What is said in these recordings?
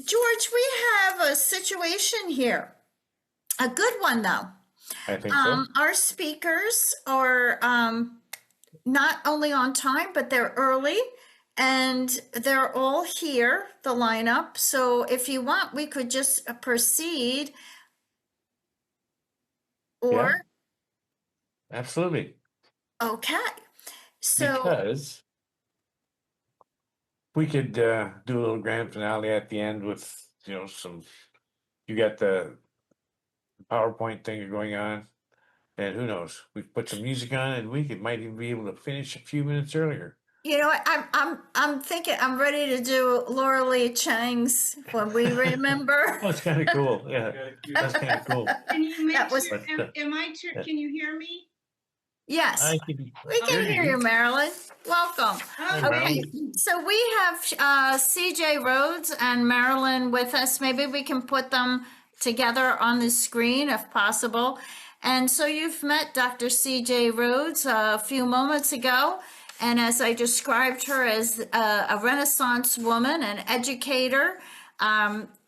George, we have a situation here. A good one, though. I think so. Our speakers are not only on time, but they're early and they're all here, the lineup. So if you want, we could just proceed Yeah, or, absolutely. okay. So, Because we could do a little grand finale at the end with, you got the PowerPoint thing going on, and who knows? We put some music on, and might even be able to finish a few minutes earlier. you know what, I'm thinking I'm ready to do Laura Lee Chang's When We Remember. Oh, it's kind of cool. Yeah, that's kind of cool. Can you make That was- sure, can you hear me? Yes, can we can hear you, Marilyn. Welcome. Oh, Okay, so we have CJ Rhoads and Marilyn with us. Maybe we can put them together on the screen if possible. And so you've met Dr. CJ Rhoads a few moments ago. And as I described her as a Renaissance woman, an educator,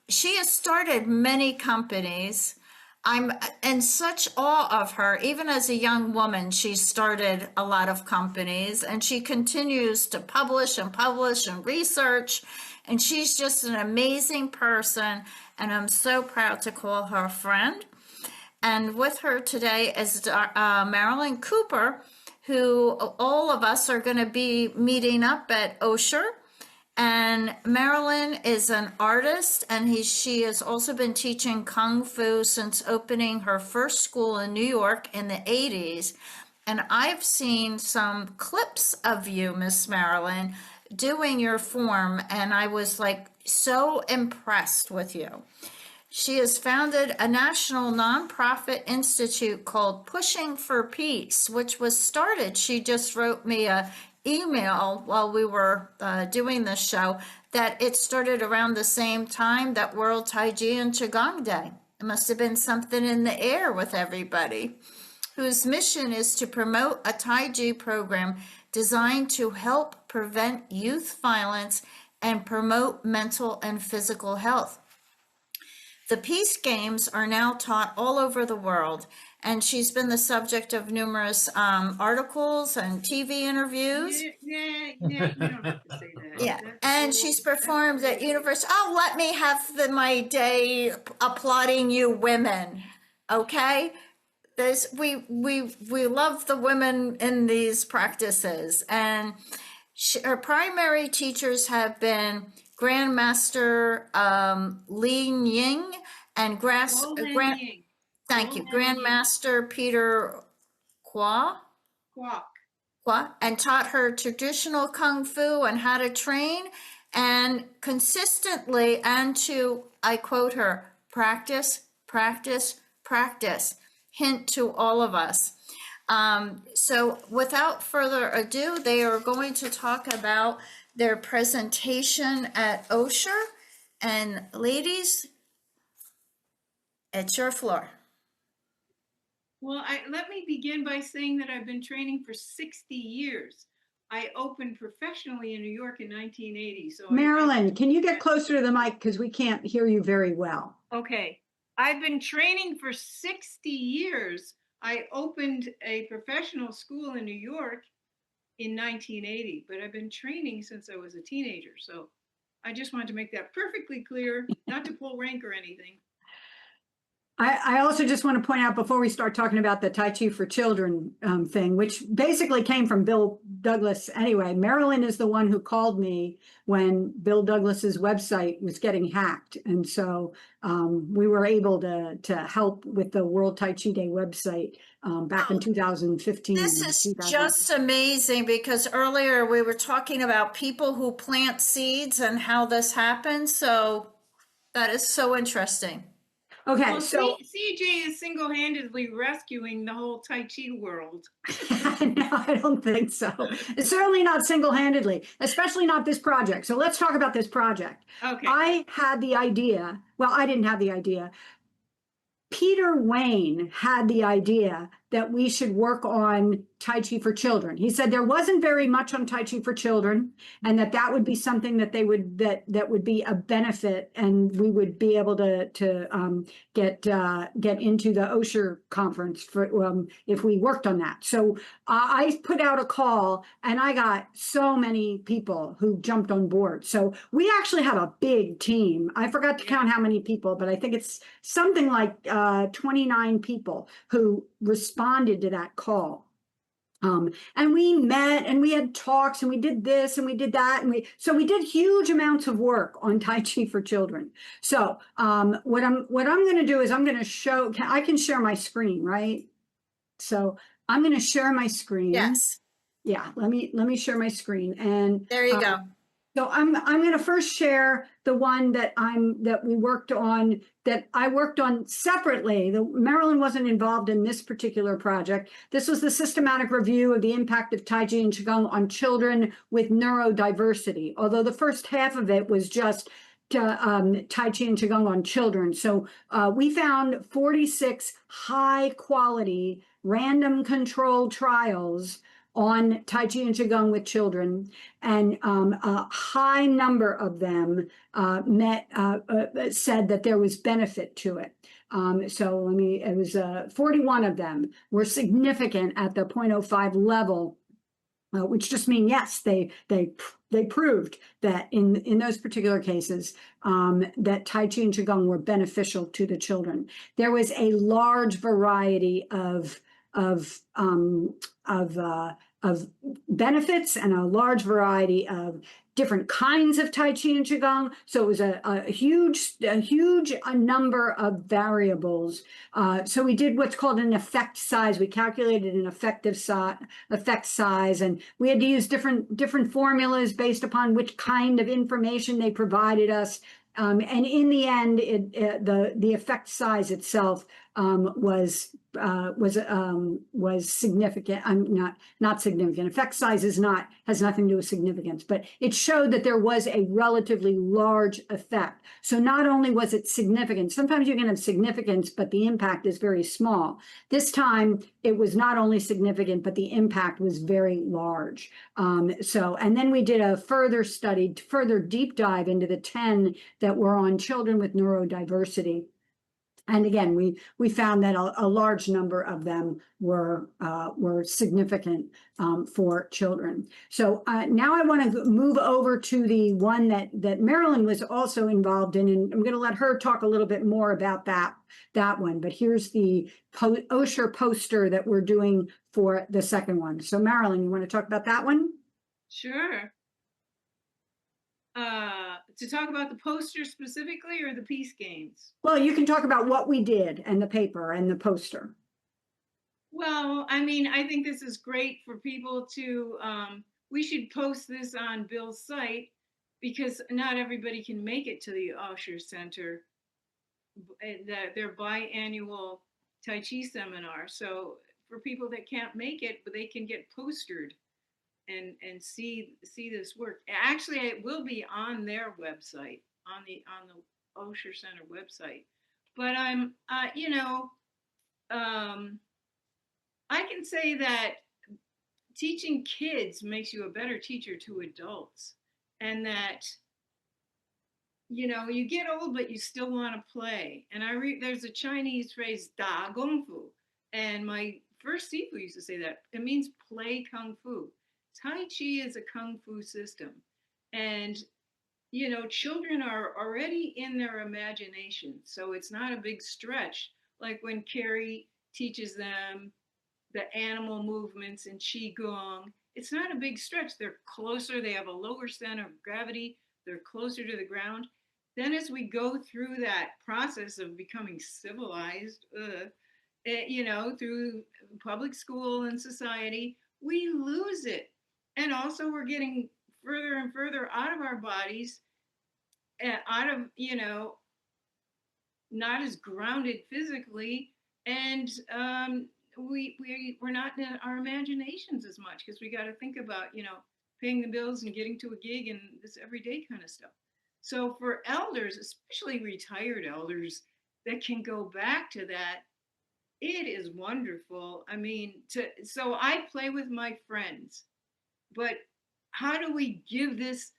she has started many companies. I'm in such awe of her. Even as a young woman, she started a lot of companies and she continues to publish and research. And she's just an amazing person. And I'm so proud to call her a friend. And with her today is Marilyn Cooper, who all of us are going to be meeting up at Osher. And Marilyn is an artist, and she has also been teaching Kung Fu since opening her first school in New York in the 80s. And I've seen some clips of you, Miss Marilyn, doing your form, and I was like so impressed with you. She has founded a national nonprofit institute called Pushing for Peace, which was started. She just wrote me a email while we were doing this show that it started around the same time that World Tai Chi and Qigong Day. It must have been something in the air with everybody. Whose mission is to promote a Tai Chi program designed to help prevent youth violence and promote mental and physical health. The Peace Games are now taught all over the world, and she's been the subject of numerous articles and TV interviews. Yeah, you don't have to say that. Yeah, and she's performed at Universal. Oh, let me have my day applauding you women, okay? We love the women in these practices, and her primary teachers have been Grandmaster Li Ying and Grandmaster Peter Kwa, and taught her traditional Kung Fu and how to train, and consistently, and to, I quote her, practice, practice, practice, hint to all of us. So without further ado, they are going to talk about their presentation at Osher. And ladies, it's your floor. Well, let me begin by saying that I've been training for 60 years. I opened professionally in New York in 1980. So Marilyn, can you get closer to the mic because we can't hear you very well? Okay. I've been training for 60 years. I opened a professional school in New York in 1980, but I've been training since I was a teenager. So I just wanted to make that perfectly clear, not to pull rank or anything. I also just want to point out before we start talking about the Tai Chi for Children thing, which basically came from Bill Douglas anyway. Marilyn is the one who called me when Bill Douglas's website was getting hacked. And so we were able to help with the World Tai Chi Day website back in 2015. This is just amazing because earlier we were talking about people who plant seeds and how this happens. So that is so interesting. Okay, well, so CJ is single-handedly rescuing the whole Tai Chi world. No, I don't think so. It's certainly not single-handedly, especially not this project. So let's talk about this project. Okay. I had the idea. Well, I didn't have the idea. Peter Wayne had the idea that we should work on Tai Chi for children. He said there wasn't very much on Tai Chi for children, and that would be something that they would that would be a benefit, and we would be able to get into the Osher conference for if we worked on that. So I put out a call, and I got so many people who jumped on board. So we actually have a big team. I forgot to count how many people, but I think it's something like 29 people who responded to that call. And we met and we had talks and we did this and we did that. And we did huge amounts of work on Tai Chi for children. So what I'm going to do is I'm going to show, I can share my screen, right? So I'm going to share my screen. Yes, Yeah, let me share my screen. And there you go. so I'm going to first share the one that we worked on, that I worked on separately. Marilyn wasn't involved in this particular project. This was the systematic review of the impact of Tai Chi and Qigong on children with neurodiversity. Although the first half of it was just Tai Chi and Qigong on children. So we found 46 high quality random controlled trials on Tai Chi and Qigong with children, and a high number of them said that there was benefit to it. So it was 41 of them were significant at the 0.05 level, which just means yes, they proved that in those particular cases that Tai Chi and Qigong were beneficial to the children. There was a large variety of benefits and a large variety of different kinds of Tai Chi and Qigong. So it was a huge number of variables. So we did what's called an effect size. We calculated an effect size, and we had to use different formulas based upon which kind of information they provided us. And in the end, the effect size itself was significant. Not significant. Effect size has nothing to do with significance, but it showed that there was a relatively large effect. So not only was it significant, sometimes you can have significance, but the impact is very small. This time it was not only significant, but the impact was very large. And then we did a further deep dive into the 10 that were on children with neurodiversity. And again, we found that a large number of them were significant for children. So now I want to move over to the one that Marilyn was also involved in, and I'm going to let her talk a little bit more about that one. But here's the Osher poster that we're doing for the second one. So Marilyn, you want to talk about that one? Sure. To talk about the poster specifically or the peace games? Well, you can talk about what we did and the paper and the poster. Well, I mean, I think this is great for people to, we should post this on Bill's site, because not everybody can make it to the Osher Center, their biannual Tai Chi seminar. So for people that can't make it, but they can get postered and see this work. Actually, it will be on their website, on the Osher Center website. But I can say that teaching kids makes you a better teacher to adults, and that you get old but you still want to play. And there's a Chinese phrase, Da Gong Fu, and my first Sifu used to say that. It means play Kung Fu. Tai Chi is a Kung Fu system, and children are already in their imagination, so it's not a big stretch. Like when Carrie teaches them the animal movements in Qigong, it's not a big stretch. They're closer, they have a lower center of gravity, they're closer to the ground. Then as we go through that process of becoming civilized, through public school and society, we lose it. And also we're getting further and further out of our bodies, out of, not as grounded physically. And we're not in our imaginations as much, because we got to think about, paying the bills and getting to a gig and this everyday kind of stuff. So for elders, especially retired elders that can go back to that, It is wonderful. I mean, so I play with my friends, but how do we give this,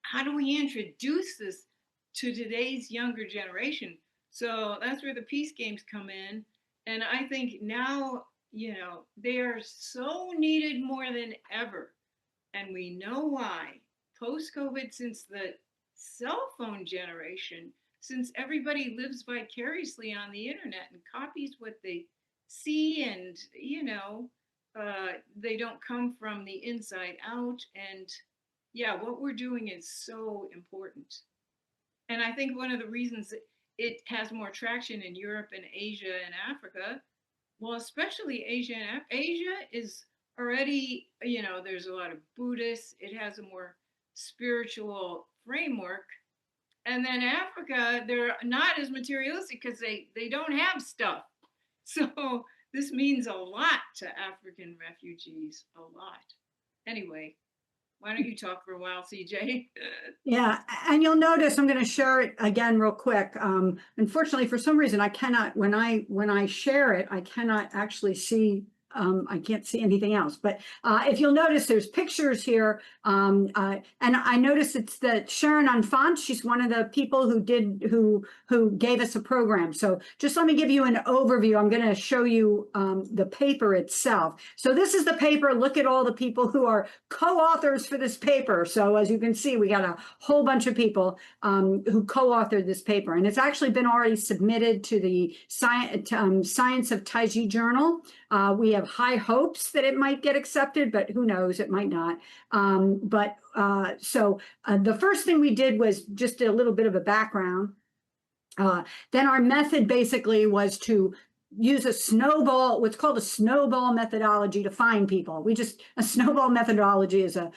how do we introduce this to today's younger generation? So that's where the peace games come in. And I think now, they are so needed more than ever. And we know why. Post COVID, since the cell phone generation, since everybody lives vicariously on the internet and copies what they see, and they don't come from the inside out. And yeah, what we're doing is so important. And I think one of the reasons it has more traction in Europe and Asia and Africa, well, especially Asia, and Asia is already, there's a lot of Buddhists. It has a more spiritual framework. And then Africa, they're not as materialistic because they don't have stuff. So this means a lot to African refugees, a lot. Anyway, why don't you talk for a while, CJ? Yeah, and you'll notice I'm going to share it again real quick. Unfortunately, for some reason, I cannot, when I share it, I cannot actually see, I can't see anything else. But if you'll notice, there's pictures here. And I noticed it's that Sharon Enfant, she's one of the people who gave us a program. So just let me give you an overview. I'm going to show you the paper itself. So this is the paper. Look at all the people who are co-authors for this paper. So as you can see, we got a whole bunch of people who co-authored this paper. And it's actually been already submitted to the Science of Tai Chi Journal. We have high hopes that it might get accepted, but who knows, it might not. So the first thing we did was just a little bit of a background. Then our method basically was to use a snowball, what's called a snowball methodology to find people. A snowball methodology is a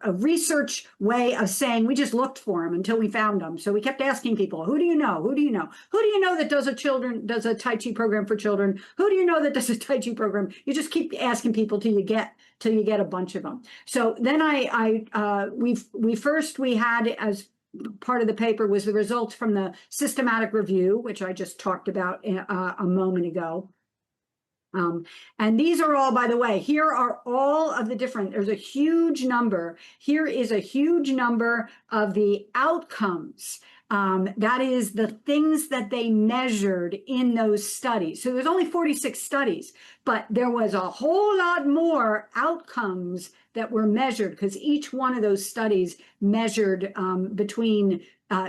research way of saying we just looked for them until we found them. So we kept asking people, who do you know? Who do you know? Who do you know that does a Tai Chi program for children? Who do you know that does a Tai Chi program? You just keep asking people till you get a bunch of them. So then we had as part of the paper was the results from the systematic review, which I just talked about a moment ago. And these are all, by the way, here are all of the different, there's a huge number. Here is a huge number of the outcomes. That is the things that they measured in those studies. So there's only 46 studies, but there was a whole lot more outcomes that were measured because each one of those studies measured between,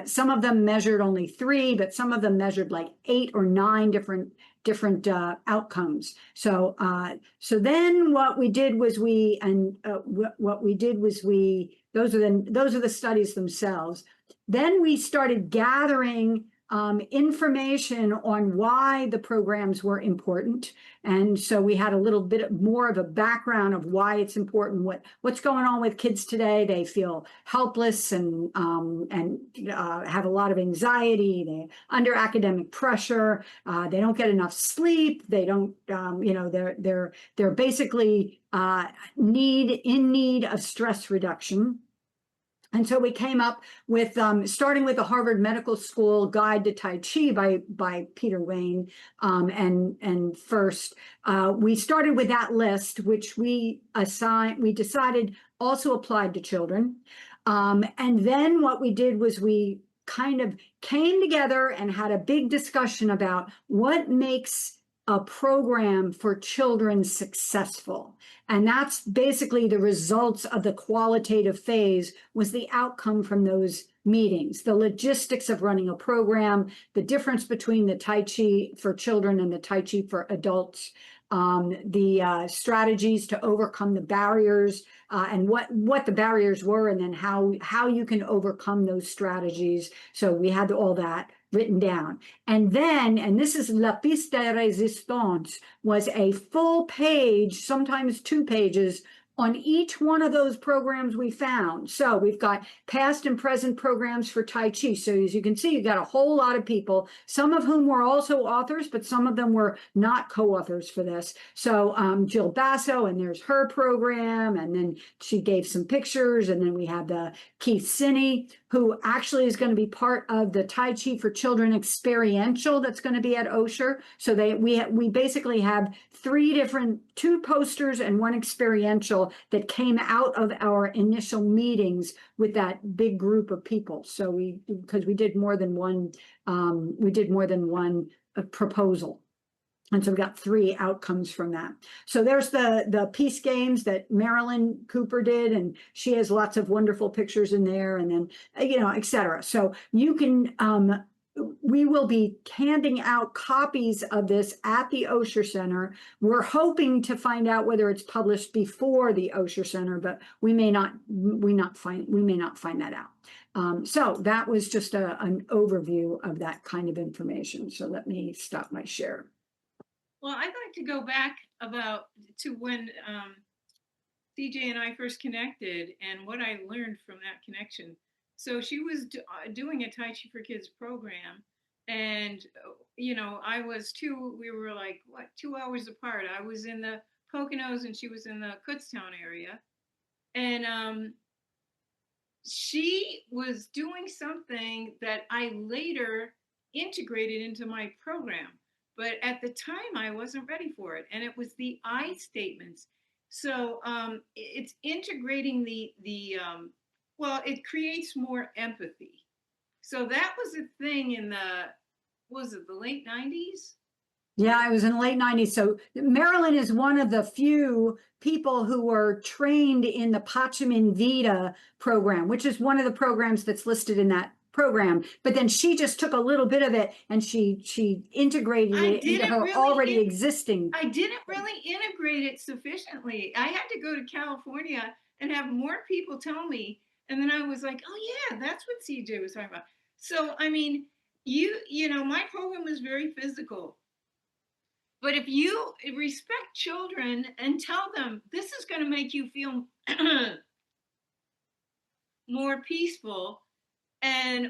some of them measured only 3, but some of them measured like 8 or 9 different outcomes. So then what we did was those are the studies themselves. Then we started gathering information on why the programs were important. And so we had a little bit more of a background of why it's important, what's going on with kids today. They feel helpless and have a lot of anxiety. They're under academic pressure. They don't get enough sleep. They don't, they're basically in need of stress reduction. And so we came up with, starting with the Harvard Medical School Guide to Tai Chi by Peter Wayne. And first, we started with that list, which we decided also applied to children. And then what we did was we kind of came together and had a big discussion about what makes a program for children successful. And that's basically the results of the qualitative phase was the outcome from those meetings, the logistics of running a program, the difference between the Tai Chi for children and the Tai Chi for adults, the strategies to overcome the barriers and what the barriers were, and then how you can overcome those strategies. So we had all that written down. And then, and this is La Piste de Resistance, was a full page, sometimes 2 pages, on each one of those programs we found. So we've got past and present programs for Tai Chi. So as you can see, you got a whole lot of people, some of whom were also authors, but some of them were not co-authors for this. So Jill Basso, and there's her program, and then she gave some pictures, and then we have the Keith Sinney, who actually is going to be part of the Tai Chi for Children experiential that's going to be at Osher. So we basically have two posters and one experiential that came out of our initial meetings with that big group of people. So because we did more than one proposal. And so we got 3 outcomes from that. So there's the Peace Games that Marilyn Cooper did, and she has lots of wonderful pictures in there, and then, et cetera. So you can, we will be handing out copies of this at the Osher Center. We're hoping to find out whether it's published before the Osher Center, but we may not find that out. So that was just an overview of that kind of information. So let me stop my share. Well, I'd like to go back to when CJ and I first connected and what I learned from that connection. So she was doing a Tai Chi for Kids program, and I was we were like 2 hours apart. I was in the Poconos and she was in the Kutztown area, and she was doing something that I later integrated into my program. But at the time, I wasn't ready for it. And it was the I statements. So it's integrating it creates more empathy. So that was a thing in the late 90s? Yeah, it was in the late 90s. So Marilyn is one of the few people who were trained in the Pachiminvita program, which is one of the programs that's listed in that program. But then she just took a little bit of it and she integrated it into her already existing. I didn't really integrate it sufficiently. I had to go to California and have more people tell me. And then I was like, oh yeah, that's what CJ was talking about. So, I mean, my program was very physical. But if you respect children and tell them this is going to make you feel more peaceful,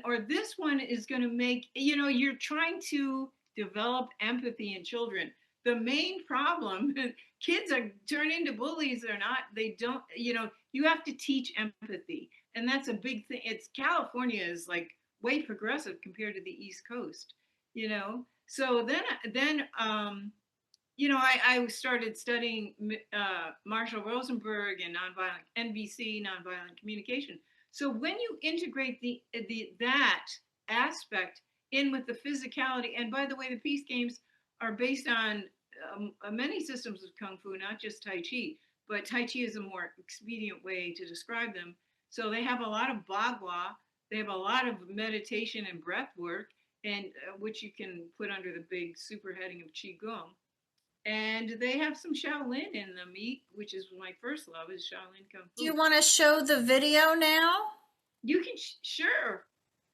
or this one is going to make, you're trying to develop empathy in children. The main problem, kids are turn into bullies or not, they don't, you have to teach empathy. And that's a big thing. California is like way progressive compared to the East Coast, So then I started studying Marshall Rosenberg and NVC, nonviolent communication. So when you integrate that aspect in with the physicality, and by the way, the Peace Games are based on many systems of Kung Fu, not just Tai Chi, but Tai Chi is a more expedient way to describe them. So they have a lot of Bagua, they have a lot of meditation and breath work, and which you can put under the big super heading of Qigong. And they have some Shaolin in them, which is my first love, is Shaolin Kung Fu. Do you want to show the video now? You can, sure.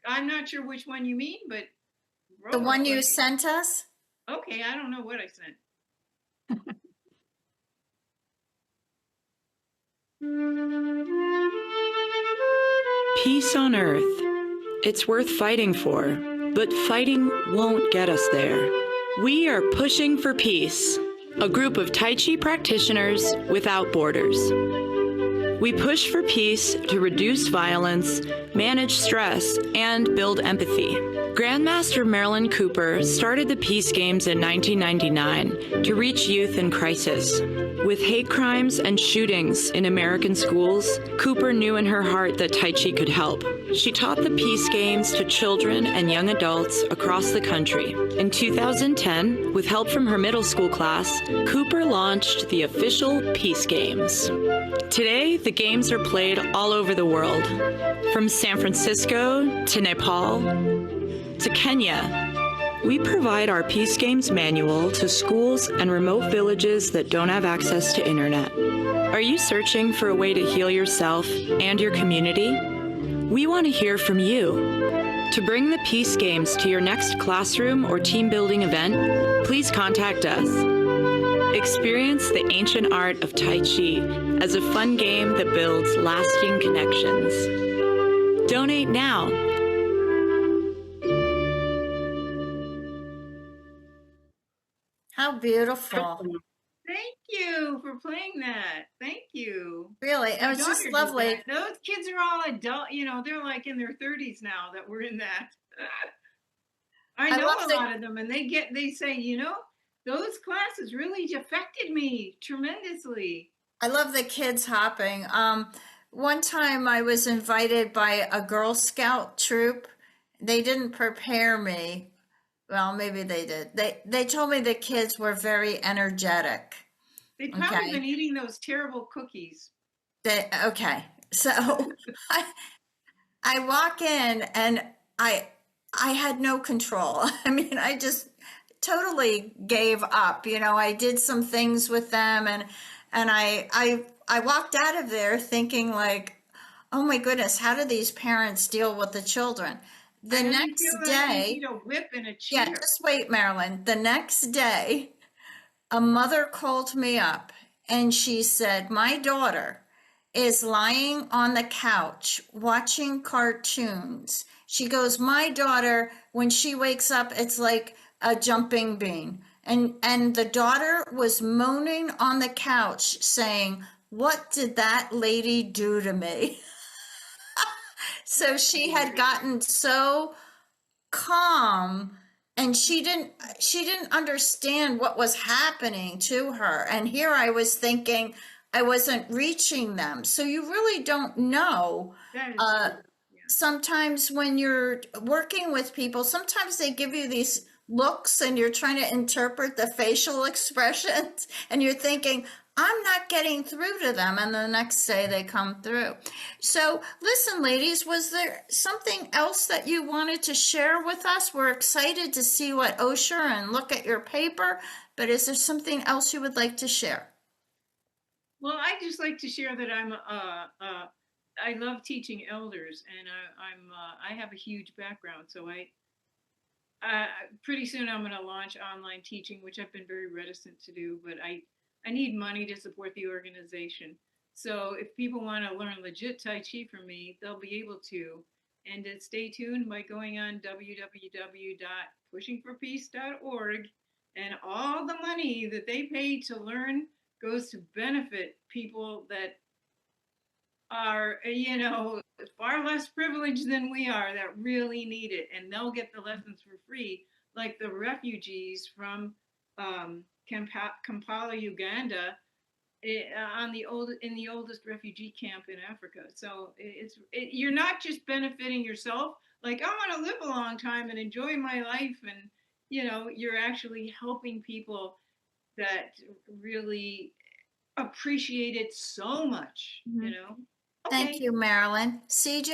I'm not sure which one you mean, but... The one you sent us? Okay, I don't know what I sent. Peace on Earth. It's worth fighting for, but fighting won't get us there. We are Pushing for Peace, a group of Tai Chi practitioners without borders. We push for peace to reduce violence, manage stress, and build empathy. Grandmaster Marilyn Cooper started the Peace Games in 1999 to reach youth in crisis. With hate crimes and shootings in American schools, Cooper knew in her heart that Tai Chi could help. She taught the Peace Games to children and young adults across the country. In 2010, with help from her middle school class, Cooper launched the official Peace Games. Today, the games are played all over the world, from San Francisco to Nepal to Kenya. We provide our Peace Games manual to schools and remote villages that don't have access to internet. Are you searching for a way to heal yourself and your community? We want to hear from you. To bring the Peace Games to your next classroom or team building event, please contact us. Experience the ancient art of Tai Chi as a fun game that builds lasting connections. Donate now. How beautiful. Thank you for playing that. Thank you. Really, it My was just daughter did lovely. that. Those kids are all adult, they're like in their 30s now that were in that. I I know love a the lot of them, and they say, those classes really affected me tremendously. I love the kids hopping. One time I was invited by a Girl Scout troop. They didn't prepare me. Well, maybe they did. They told me the kids were very energetic. They've probably Okay. been eating those terrible cookies. Okay. So I I walk in and I had no control. I mean, I just totally gave up. I did some things with them and I walked out of there thinking like, oh my goodness, how do these parents deal with the children? The I know you next feel like you day, need a whip and a yeah, chair. just wait, Marilyn. The next day, a mother called me up and she said, my daughter is lying on the couch watching cartoons. She goes, my daughter, when she wakes up, it's like a jumping bean. And the daughter was moaning on the couch saying, what did that lady do to me? So she had gotten so calm and she didn't understand what was happening to her, and here I was thinking I wasn't reaching them. So you really don't know. That is uh true. Yeah. Sometimes when you're working with people, sometimes they give you these looks and you're trying to interpret the facial expressions and you're thinking, I'm not getting through to them. And the next day they come through. So listen, ladies, was there something else that you wanted to share with us? We're excited to see what Osher and look at your paper, but is there something else you would like to share? Well, I just like to share that I love teaching elders, and I have a huge background. So pretty soon I'm going to launch online teaching, which I've been very reticent to do, but I need money to support the organization. So if people want to learn legit Tai Chi from me, they'll be able to. And to stay tuned by going on www.pushingforpeace.org, and all the money that they pay to learn goes to benefit people that are, far less privileged than we are, that really need it. And they'll get the lessons for free, like the refugees from Kampala, Uganda, in the oldest refugee camp in Africa. So you're not just benefiting yourself, like I want to live a long time and enjoy my life, and you're actually helping people that really appreciate it so much. Thank you, Marilyn. CJ?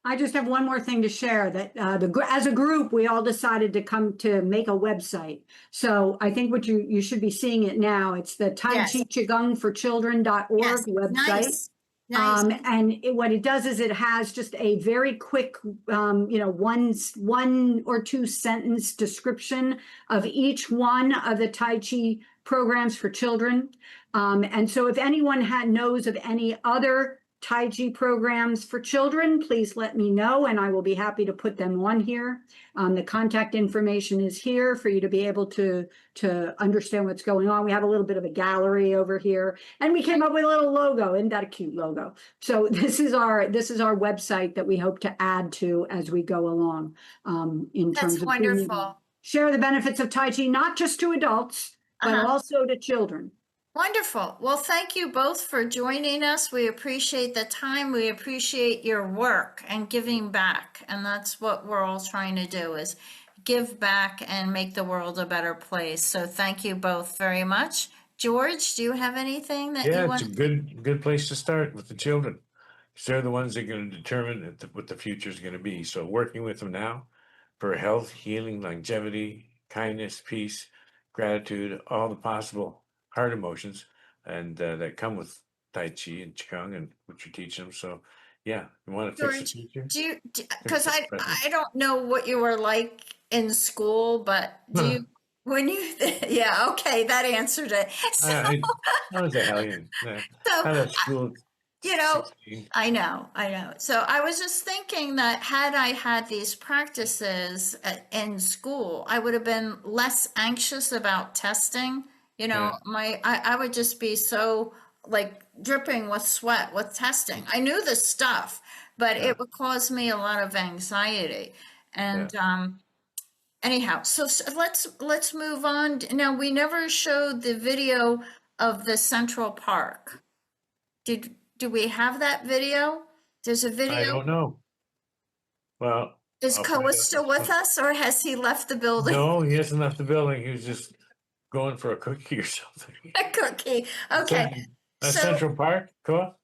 I just have one more thing to share that as a group, we all decided to come to make a website. So I think what you should be seeing it now. It's the Tai Yes. Chi Qigong for Children.org Yes. website. Nice. And what it does is it has just a very quick, one or two sentence description of each one of the Tai Chi programs for children. And so if anyone knows of any other Tai Chi programs for children, please let me know and I will be happy to put them on here. The contact information is here for you to be able to understand what's going on. We have a little bit of a gallery over here and we came up with a little logo. Isn't that a cute logo? So this is our website that we hope to add to as we go along, in terms That's of being able to wonderful. share the benefits of Tai Chi, not just to adults, but also to children. Wonderful. Well, thank you both for joining us. We appreciate the time. We appreciate your work and giving back. And that's what we're all trying to do, is give back and make the world a better place. So thank you both very much. George, do you have anything that you Yeah, want? it's a good place to start with the children. 'Cause they're the ones that are going to determine what the future is going to be. So working with them now for health, healing, longevity, kindness, peace, gratitude, all the possible heart emotions, and that come with Tai Chi and Qigong and what you teach them. So yeah, you want to fix the George, future? do you, fix because the present. I don't know what you were like in school, but do you When you, yeah, okay, that answered it. So, I was a hellion. I so left school you know, 16. I know. So I was just thinking that had I had these practices in school, I would have been less anxious about testing. You know, Yeah. I would just be so like dripping with sweat with testing. I knew the stuff, but Yeah. it would cause me a lot of anxiety. And anyhow, so let's move on. Now, we never showed the video of the Central Park. Do we have that video? There's a I video. don't know. Well, Is I'll find Koa out still this with one. us, or has he left the building? No, he hasn't left the building. He was just going for a cookie or something. A cookie. Okay. That's So Central Park, Koa?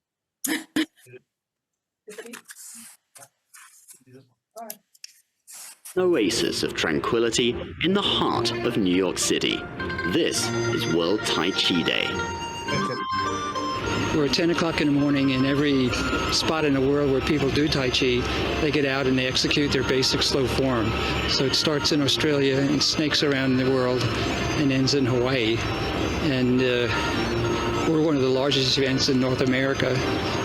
An oasis of tranquility in the heart of New York City. This is World Tai Chi Day. That's it. We're at 10 o'clock in the morning, in every spot in the world where people do Tai Chi, they get out and they execute their basic slow form. So it starts in Australia and snakes around the world and ends in Hawaii. And we're one of the largest events in North America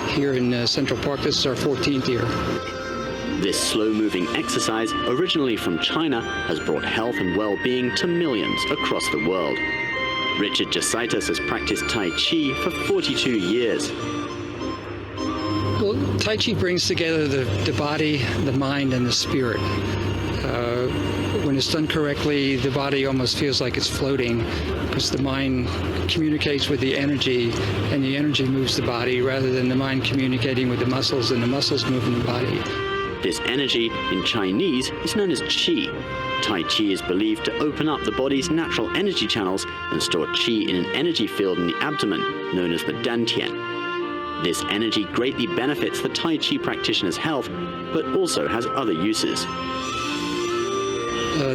here in Central Park. This is our 14th year. This slow-moving exercise, originally from China, has brought health and well-being to millions across the world. Richard Jasaitis has practiced Tai Chi for 42 years. Well, Tai Chi brings together the body, the mind, and the spirit. When it's done correctly, the body almost feels like it's floating because the mind communicates with the energy, and the energy moves the body rather than the mind communicating with the muscles and the muscles moving the body. This energy, in Chinese, is known as qi. Tai Chi is believed to open up the body's natural energy channels and store qi in an energy field in the abdomen, known as the dantian. This energy greatly benefits the Tai Chi practitioner's health, but also has other uses.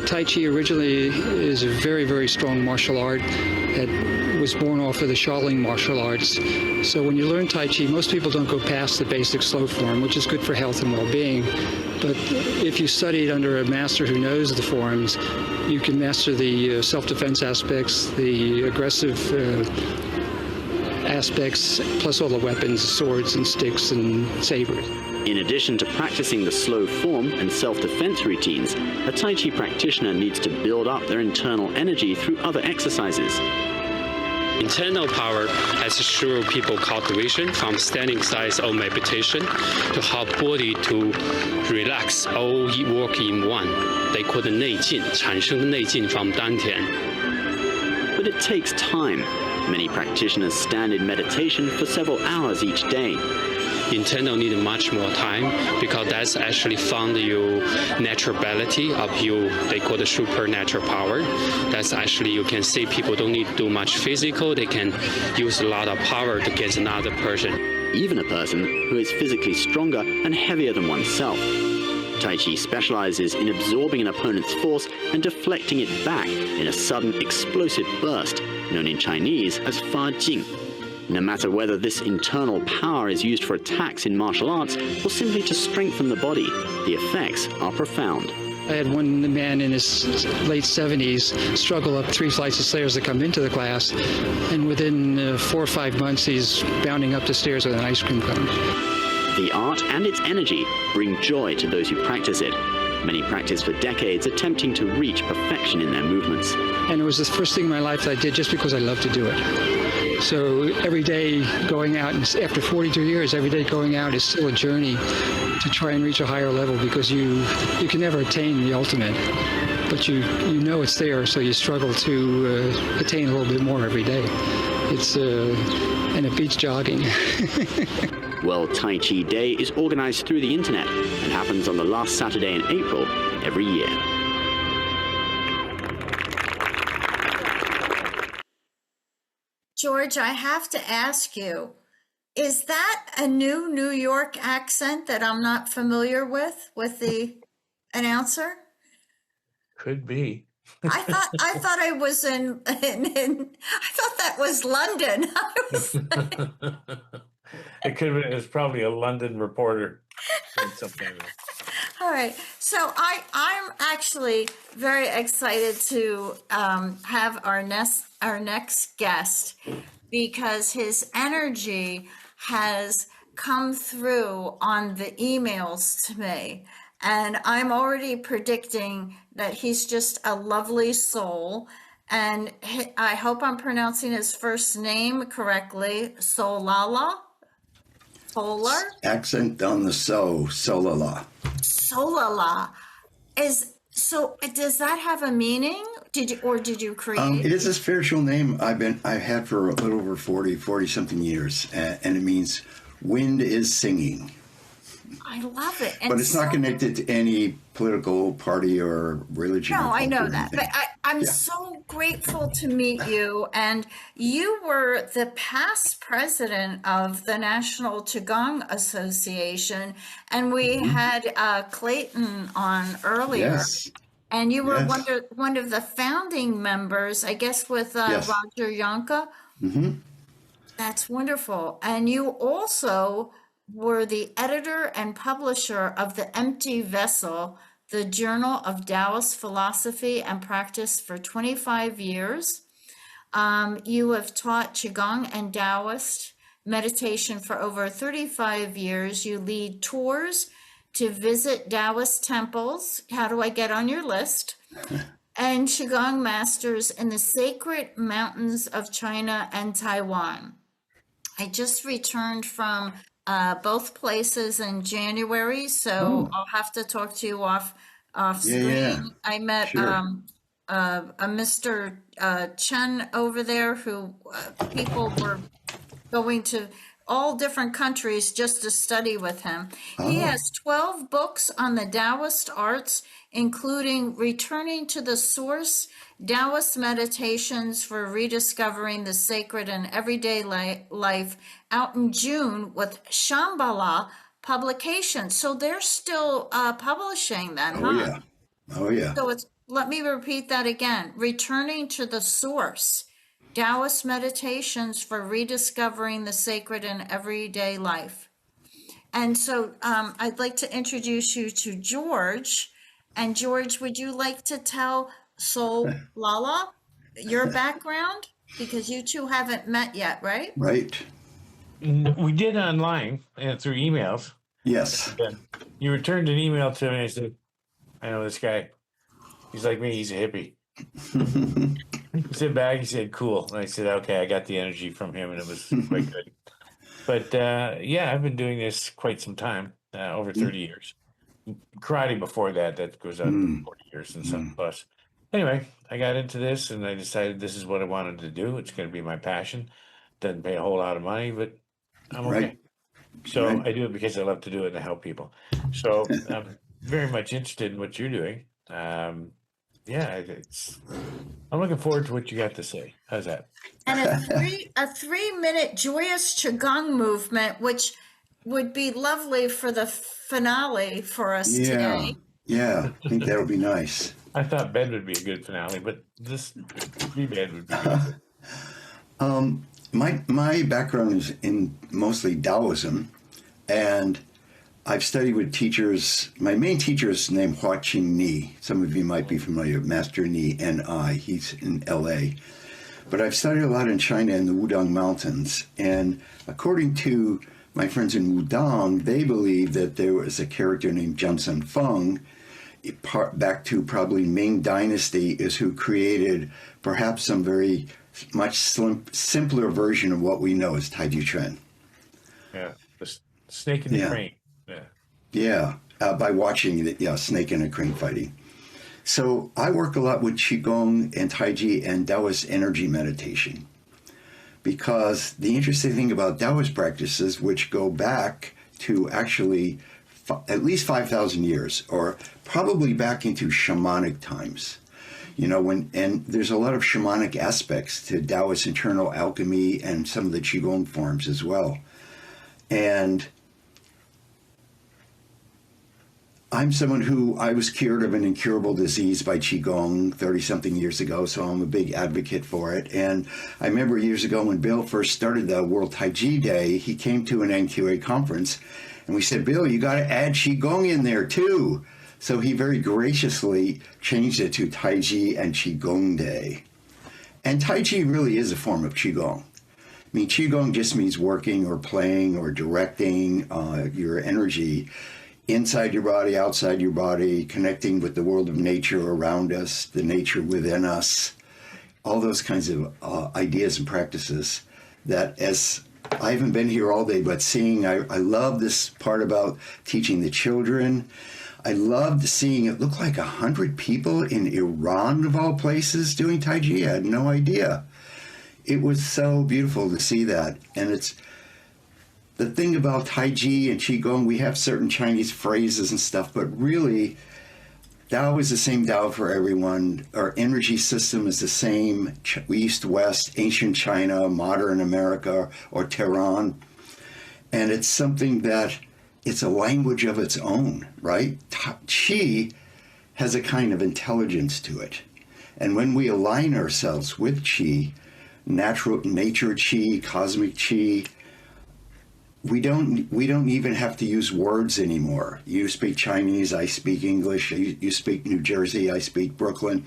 Tai Chi originally is a very, very strong martial art that was born off of the Shaolin martial arts. So when you learn Tai Chi, most people don't go past the basic slow form, which is good for health and well-being. But if you studied under a master who knows the forms, you can master the self-defense aspects, the aggressive aspects, plus all the weapons, swords and sticks and sabers. In addition to practicing the slow form and self-defense routines, a Tai Chi practitioner needs to build up their internal energy through other exercises. Internal power has through people cultivation from standing size or meditation to help body to relax, all work in one. They call it 内劲, 产生内劲 from dantian. But it takes time. Many practitioners stand in meditation for several hours each day. Internal need much more time because that's actually found your naturality of you. They call the supernatural power. That's actually, you can see people don't need to do much physical. They can use a lot of power to get another person. Even a person who is physically stronger and heavier than oneself. Tai Chi specializes in absorbing an opponent's force and deflecting it back in a sudden explosive burst, known in Chinese as Fa Jing. No matter whether this internal power is used for attacks in martial arts or simply to strengthen the body, the effects are profound. I had one man in his late 70s struggle up 3 flights of stairs to come into the class, and within 4 or 5 months he's bounding up the stairs with an ice cream cone. The art and its energy bring joy to those who practice it. Many practice for decades, attempting to reach perfection in their movements. And it was the first thing in my life that I did just because I love to do it. So every day going out, and after 42 years, every day going out is still a journey to try and reach a higher level, because you can never attain the ultimate, but you know it's there, so you struggle to attain a little bit more every day. And it beats jogging. World Tai Chi Day is organized through the internet and happens on the last Saturday in April every year. George, I have to ask you, is that a new New York accent that I'm not familiar with the announcer? Could be. I thought I was in I thought that was London. I was It could have been, it was probably a London reporter. Something. All right. So I'm actually very excited to have our next guest, because his energy has come through on the emails to me. And I'm already predicting that he's just a lovely soul. And I hope I'm pronouncing his first name correctly. Solala Towler. Accent on the Solala. Solala does that have a meaning? Did you create? It is a spiritual name I've had for a little over 40 something years, and it means wind is singing. I love it. And But it's not connected to any political party or religion. No, or I know culture or that, anything. but I'm Yeah. so grateful to meet you. And you were the past president of the National Qigong Association, and we had Clayton on earlier. Yes. And you were Yes. one of the founding members, I guess, with Yes. Roger Yonka. Mm-hmm. That's wonderful. And you also were the editor and publisher of The Empty Vessel, the Journal of Daoist Philosophy and Practice, for 25 years. You have taught Qigong and Daoist meditation for over 35 years. You lead tours to visit Daoist temples. How do I get on your list? And Qigong masters in the sacred mountains of China and Taiwan. I just returned from both places in January, so I'll have to talk to you off screen. Yeah. I met Sure. a Mr. Chen over there, who people were going to all different countries just to study with him. He has 12 books on the Daoist arts, including Returning to the Source, Daoist Meditations for Rediscovering the Sacred in Everyday Life, out in June with Shambhala Publications. So they're still publishing then, Oh, huh? yeah. Oh, yeah. So let me repeat that again. Returning to the Source, Daoist Meditations for Rediscovering the Sacred in Everyday Life. And so I'd like to introduce you to George. And George, would you like to tell Solala your background? Because you two haven't met yet, right? Right. We did online and through emails. Yes. You returned an email to me. I said, I know this guy. He's like me. He's a hippie. He said back. He said, cool. And I said, okay, I got the energy from him, and it was quite good. But yeah, I've been doing this quite some time, over 30 years. Karate before that goes on 40 years and some plus. Anyway, I got into this, and I decided this is what I wanted to do. It's going to be my passion. Doesn't pay a whole lot of money, but I'm okay. Right. So Right. I do it because I love to do it and I help people. So I'm very much interested in what you're doing. Yeah, I'm looking forward to what you got to say. How's that? And a 3-minute joyous Qigong movement, which would be lovely for the finale for us Yeah. today. Yeah. I think that'll be nice. I thought bed would be a good finale, but this pre-bed would be good. My background is in mostly Taoism, and I've studied with teachers. My main teacher is named Hua Qing Ni. Some of you might be familiar with Master Ni N.I. He's in L.A. But I've studied a lot in China in the Wudang Mountains. And according to my friends in Wudang, they believe that there was a character named Johnson Feng, back to probably Ming Dynasty, is who created perhaps some very much simpler version of what we know as Tai Chi Chuan. Yeah, the snake and the Yeah. crane. Yeah. Yeah, by watching the snake and a crane fighting. So I work a lot with Qigong and Tai Chi and Taoist energy meditation, because the interesting thing about Taoist practices, which go back to actually at least 5,000 years, or probably back into shamanic times, and there's a lot of shamanic aspects to Taoist internal alchemy and some of the Qigong forms as well. And I'm someone who I was cured of an incurable disease by Qigong 30-something years ago, so I'm a big advocate for it. And I remember years ago when Bill first started the World Tai Chi Day, he came to an NQA conference, and we said, Bill, you got to add Qigong in there too. So he very graciously changed it to Tai Chi and Qigong Day. And Tai Chi really is a form of Qigong. I mean, Qigong just means working or playing or directing your energy inside your body, outside your body, connecting with the world of nature around us, the nature within us, all those kinds of ideas and practices that, as I haven't been here all day, but seeing, I love this part about teaching the children. I loved seeing it look like 100 people in Iran, of all places, doing Tai Chi. I had no idea. It was so beautiful to see that. And it's the thing about Tai Chi and Qigong, we have certain Chinese phrases and stuff, but really, Tao is the same Tao for everyone. Our energy system is the same, East, West, ancient China, modern America, or Tehran. And it's something that, it's a language of its own, right? Qi has a kind of intelligence to it. And when we align ourselves with Qi, nature Qi, cosmic Qi, we don't even have to use words anymore. You speak Chinese, I speak English. You speak New Jersey, I speak Brooklyn.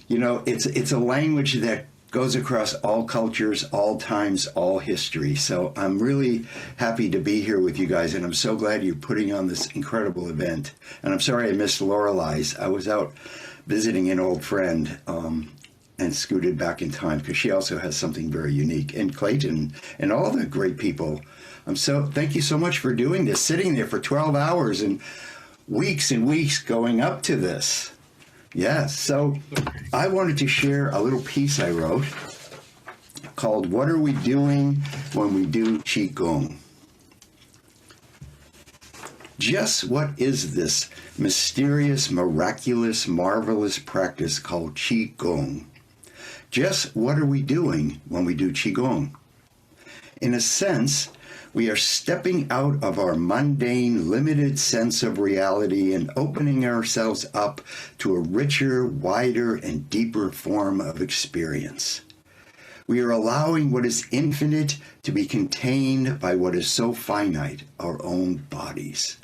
You know, it's a language that goes across all cultures, all times, all history. So I'm really happy to be here with you guys, and I'm so glad you're putting on this incredible event. And I'm sorry I missed Lorelai's. I was out visiting an old friend and scooted back in time because she also has something very unique. And Clayton and all the great people. Thank you so much for doing this, sitting there for 12 hours and weeks going up to this. Yes, so I wanted to share a little piece I wrote called What Are We Doing When We Do Qigong? Just what is this mysterious, miraculous, marvelous practice called Qigong? Just what are we doing when we do Qigong? In a sense, we are stepping out of our mundane, limited sense of reality and opening ourselves up to a richer, wider, and deeper form of experience. We are allowing what is infinite to be contained by what is so finite, our own bodies.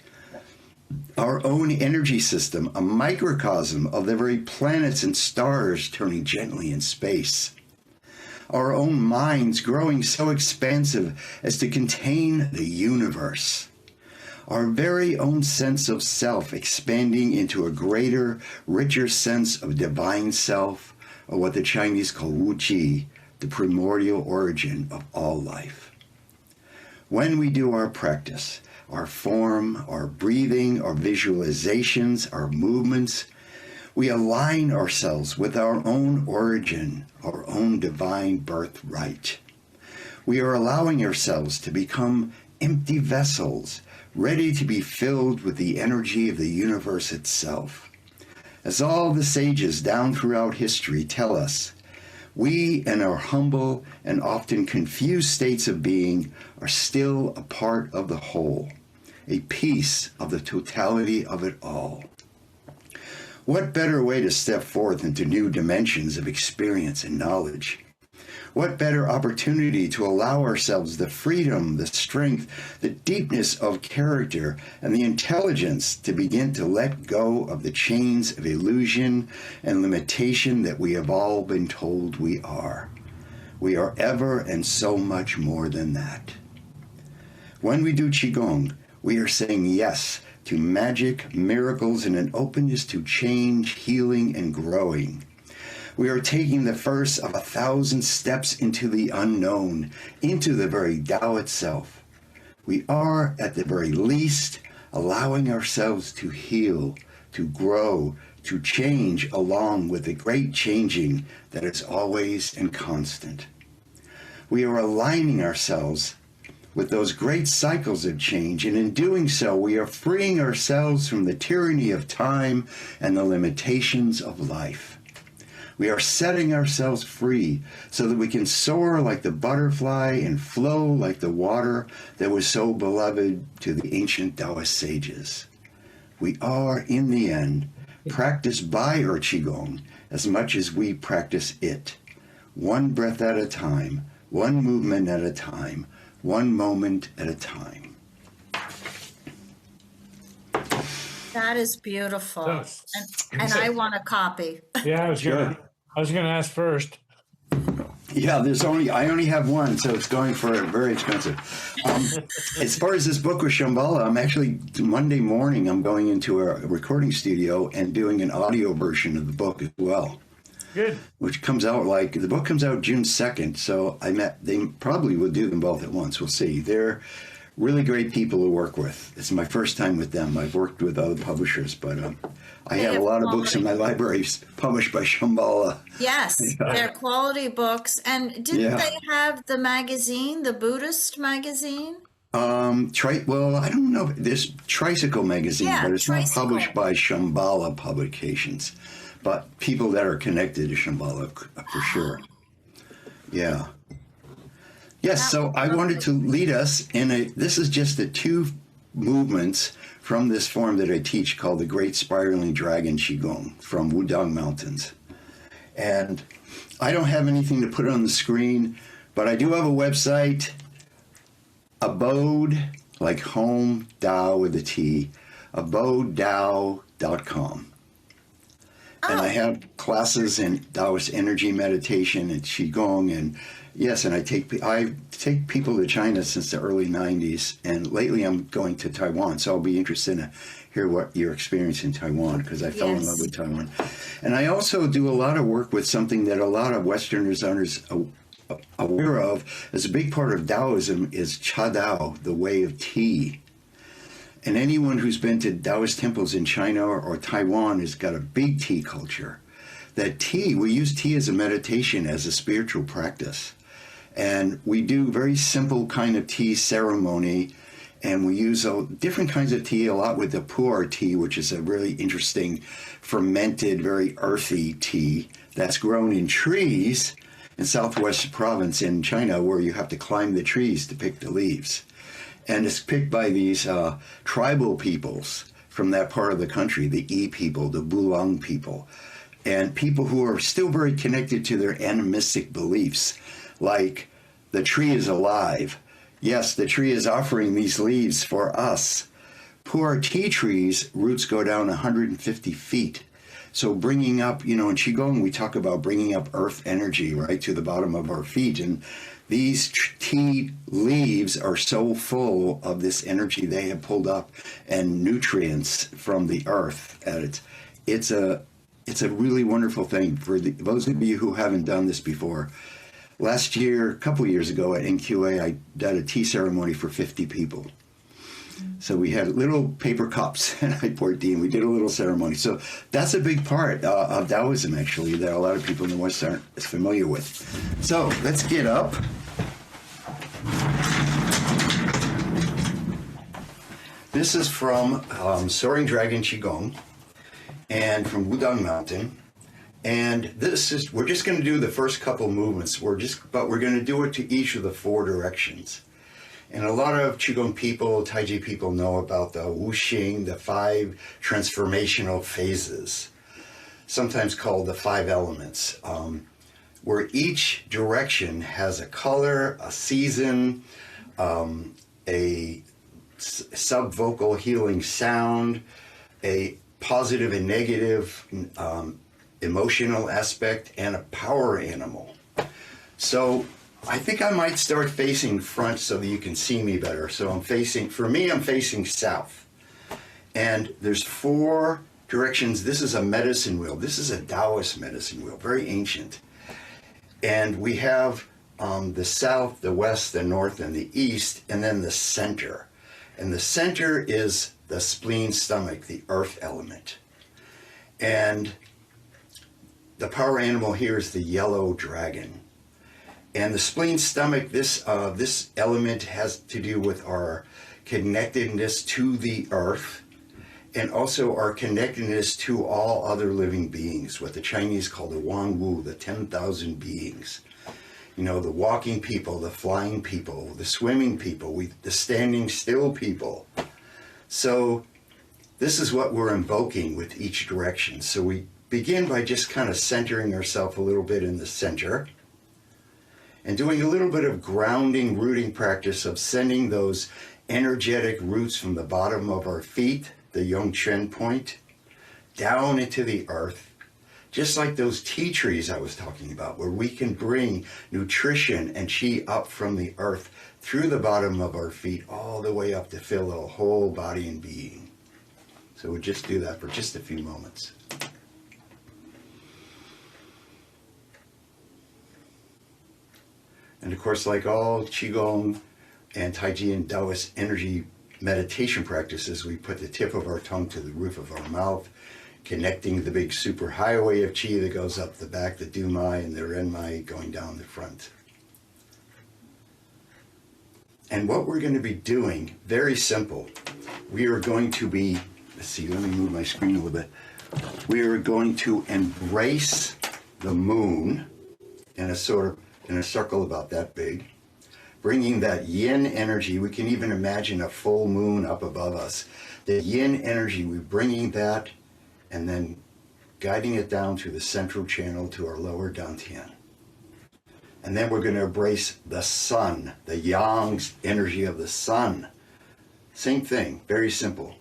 Our own energy system, a microcosm of the very planets and stars turning gently in space. Our own minds growing so expansive as to contain the universe. Our very own sense of self expanding into a greater, richer sense of divine self, or what the Chinese call Wu Qi, the primordial origin of all life. When we do our practice, our form, our breathing, our visualizations, our movements, we align ourselves with our own origin, our own divine birthright. We are allowing ourselves to become empty vessels, ready to be filled with the energy of the universe itself. As all the sages down throughout history tell us, we in our humble and often confused states of being are still a part of the whole, a piece of the totality of it all. What better way to step forth into new dimensions of experience and knowledge? What better opportunity to allow ourselves the freedom, the strength, the deepness of character, and the intelligence to begin to let go of the chains of illusion and limitation that we have all been told we are. We are ever and so much more than that. When we do Qigong, we are saying yes to magic, miracles, and an openness to change, healing, and growing. We are taking the first of 1,000 steps into the unknown, into the very Tao itself. We are, at the very least, allowing ourselves to heal, to grow, to change along with the great changing that is always and constant. We are aligning ourselves with those great cycles of change, and in doing so, we are freeing ourselves from the tyranny of time and the limitations of life. We are setting ourselves free so that we can soar like the butterfly and flow like the water that was so beloved to the ancient Daoist sages. We are, in the end, practiced by our Qigong as much as we practice it. One breath at a time, one movement at a time, one moment at a time. That is beautiful. Nice. And I want a copy. Yeah, Sure. I was gonna ask first. Yeah, I only have one, so it's going for very expensive. As far as this book with Shambhala, I'm actually, Monday morning, I'm going into a recording studio and doing an audio version of the book as well. Good. Which comes out the book comes out June 2nd, so they probably will do them both at once. We'll see. They're really great people to work with. It's my first time with them. I've worked with other publishers, but I have a lot of books in my libraries published by Shambhala. Yes, they're quality books. And didn't they have the magazine, the Buddhist magazine? Well, I don't know. There's Tricycle magazine, Yeah, but it's Tricycle. not published by Shambhala Publications. But people that are connected to Shambhala, for sure. Yeah. Yes, so I wanted to lead us this is just the 2 movements from this form that I teach called the Great Spiraling Dragon Qigong from Wudang Mountains. And I don't have anything to put on the screen, but I do have a website, abode, like home, Tao with a T, abodetao.com. And I have classes in Daoist energy meditation and Qigong, and yes, and I take people to China since the early 90s, and lately I'm going to Taiwan, so I'll be interested to hear what your experience in Taiwan, because I fell in love with Taiwan. And I also do a lot of work with something that a lot of Westerners aren't aware of. As a big part of Taoism is Cha Dao, the way of tea. And anyone who's been to Taoist temples in China or Taiwan has got a big tea culture. That tea, we use tea as a meditation, as a spiritual practice. And we do very simple kind of tea ceremony. And we use different kinds of tea, a lot with the pu'er tea, which is a really interesting, fermented, very earthy tea that's grown in trees in Southwest Province in China, where you have to climb the trees to pick the leaves. And it's picked by these tribal peoples from that part of the country, the Yi people, the Bulang people, and people who are still very connected to their animistic beliefs, like the tree is alive. Yes, the tree is offering these leaves for us. Poor tea trees, roots go down 150 feet. So bringing up, in Qigong, we talk about bringing up earth energy, right, to the bottom of our feet. And these tea leaves are so full of this energy they have pulled up and nutrients from the earth. And it's a really wonderful thing for those of you who haven't done this before. Last year, a couple years ago at NQA, I did a tea ceremony for 50 people. So we had little paper cups and I poured tea and we did a little ceremony. So that's a big part of Taoism, actually, that a lot of people in the West aren't as familiar with. So let's get up. This is from Soaring Dragon Qigong and from Wudang Mountain. And we're just going to do the first couple movements. But we're going to do it to each of the 4 directions. And a lot of Qigong people, Tai Chi people know about the wuxing, the 5 transformational phases, sometimes called the 5 elements, where each direction has a color, a season, a subvocal healing sound, a positive and negative emotional aspect, and a power animal. So I think I might start facing front so that you can see me better. So I'm facing south. And there's 4 directions. This is a medicine wheel. This is a Taoist medicine wheel, very ancient. And we have the south, the west, the north, and the east, and then the center. And the center is the spleen stomach, the earth element. And the power animal here is the yellow dragon. And the spleen stomach, this element has to do with our connectedness to the earth and also our connectedness to all other living beings, what the Chinese call the Wang Wu, the 10,000 beings. The walking people, the flying people, the swimming people, the standing still people. So this is what we're invoking with each direction. So we begin by just kind of centering ourselves a little bit in the center and doing a little bit of grounding, rooting practice of sending those energetic roots from the bottom of our feet, the Yongchen point, down into the earth, just like those tea trees I was talking about, where we can bring nutrition and chi up from the earth through the bottom of our feet all the way up to fill the whole body and being. So we'll just do that for just a few moments. And of course, like all Qigong and Tai Chi and Daoist energy meditation practices, we put the tip of our tongue to the roof of our mouth, connecting the big super highway of Qi that goes up the back, the Du Mai and the Ren Mai going down the front. And what we're going to be doing, very simple, we are going to be, let's see, let me move my screen a little bit. We are going to embrace the moon in a circle about that big, bringing that yin energy. We can even imagine a full moon up above us. The yin energy, we're bringing that and then guiding it down to the central channel to our lower dantian. And then we're going to embrace the sun, the yang energy of the sun. Same thing, very simple.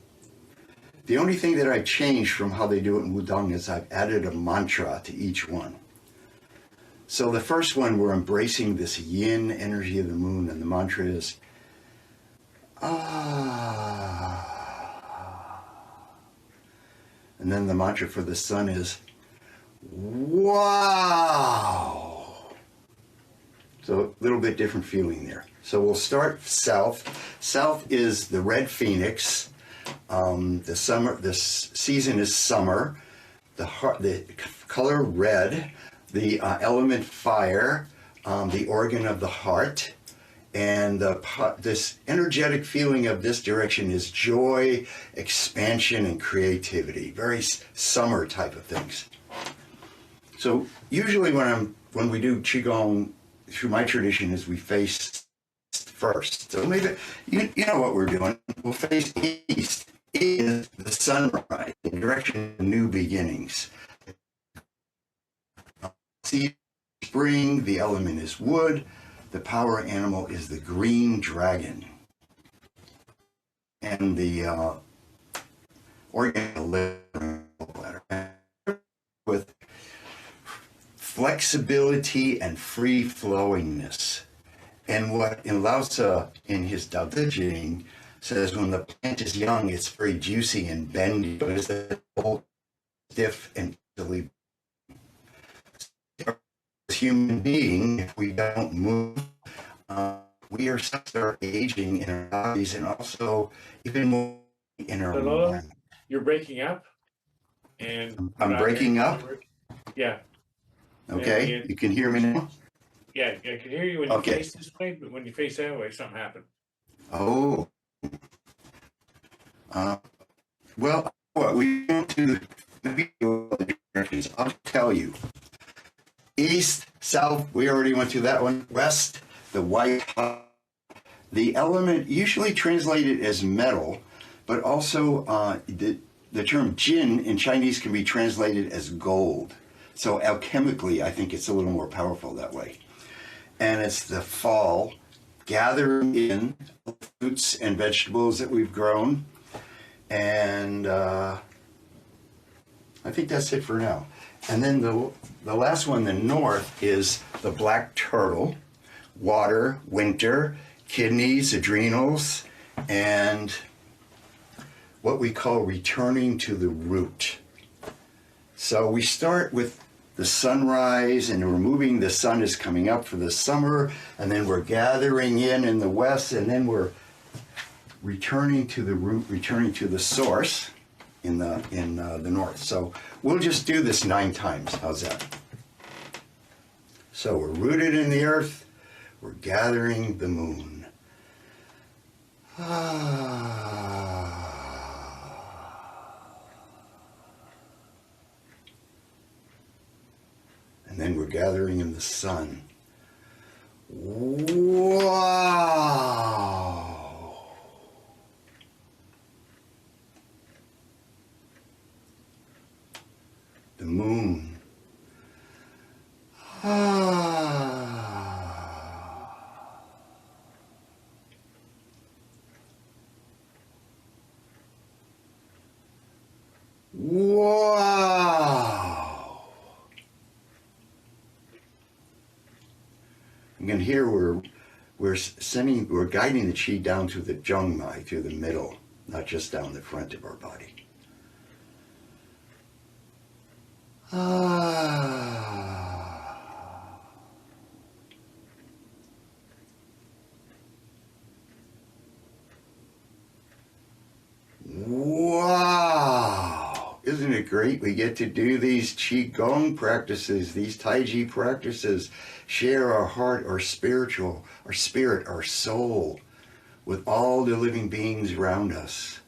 The only thing that I changed from how they do it in Wudang is I've added a mantra to each one. So the first one, we're embracing this yin energy of the moon, and the mantra is, ah. And then the mantra for the sun is, wow. So a little bit different feeling there. So we'll start south. South is the red phoenix. This season is summer. The color red, the element fire, the organ of the heart, and this energetic feeling of this direction is joy, expansion, and creativity. Very summer type of things. So usually when we do Qigong, through my tradition, is we face first. So maybe you know what we're doing. We'll face east. Is the sunrise, the direction of new beginnings. See, spring, the element is wood. The power animal is the green dragon. And the organ with flexibility and free flowingness. And what Lao Tzu in his Tao Te Ching says, when the plant is young, it's very juicy and bendy, but as the old, stiff and easily. As human being, if we don't move, we are start aging in our bodies and also even more in our mind. You're breaking up, and I'm breaking up. Yeah. Okay, you can hear me now. Yeah, I can hear you when you face this way, but when you face that way, something happened. Oh. Well, what we went to the video directions, I'll tell you. East, south, we already went to that one. West, the white, the element usually translated as metal, but also the term jin in Chinese can be translated as gold. So alchemically, I think it's a little more powerful that way. And it's the fall, gathering in fruits and vegetables that we've grown. And I think that's it for now. And then the last one, the north, is the black turtle, water, winter, kidneys, adrenals, and what we call returning to the root. So we start with the sunrise, and we're moving, the sun is coming up for the summer, and then we're gathering in the west, and then we're returning to the root, returning to the source in the north. So we'll just do this 9 times. How's that? So we're rooted in the earth. We're gathering the moon. And then we're gathering in the sun. Wow. the moon. Wow. You can hear we're guiding the chi down through the zhongmai, through the middle, not just down the front of our body. Wow! Isn't it great? We get to do these Qigong practices, these Tai Chi practices, share our heart, our spiritual, our spirit, our soul with all the living beings around us.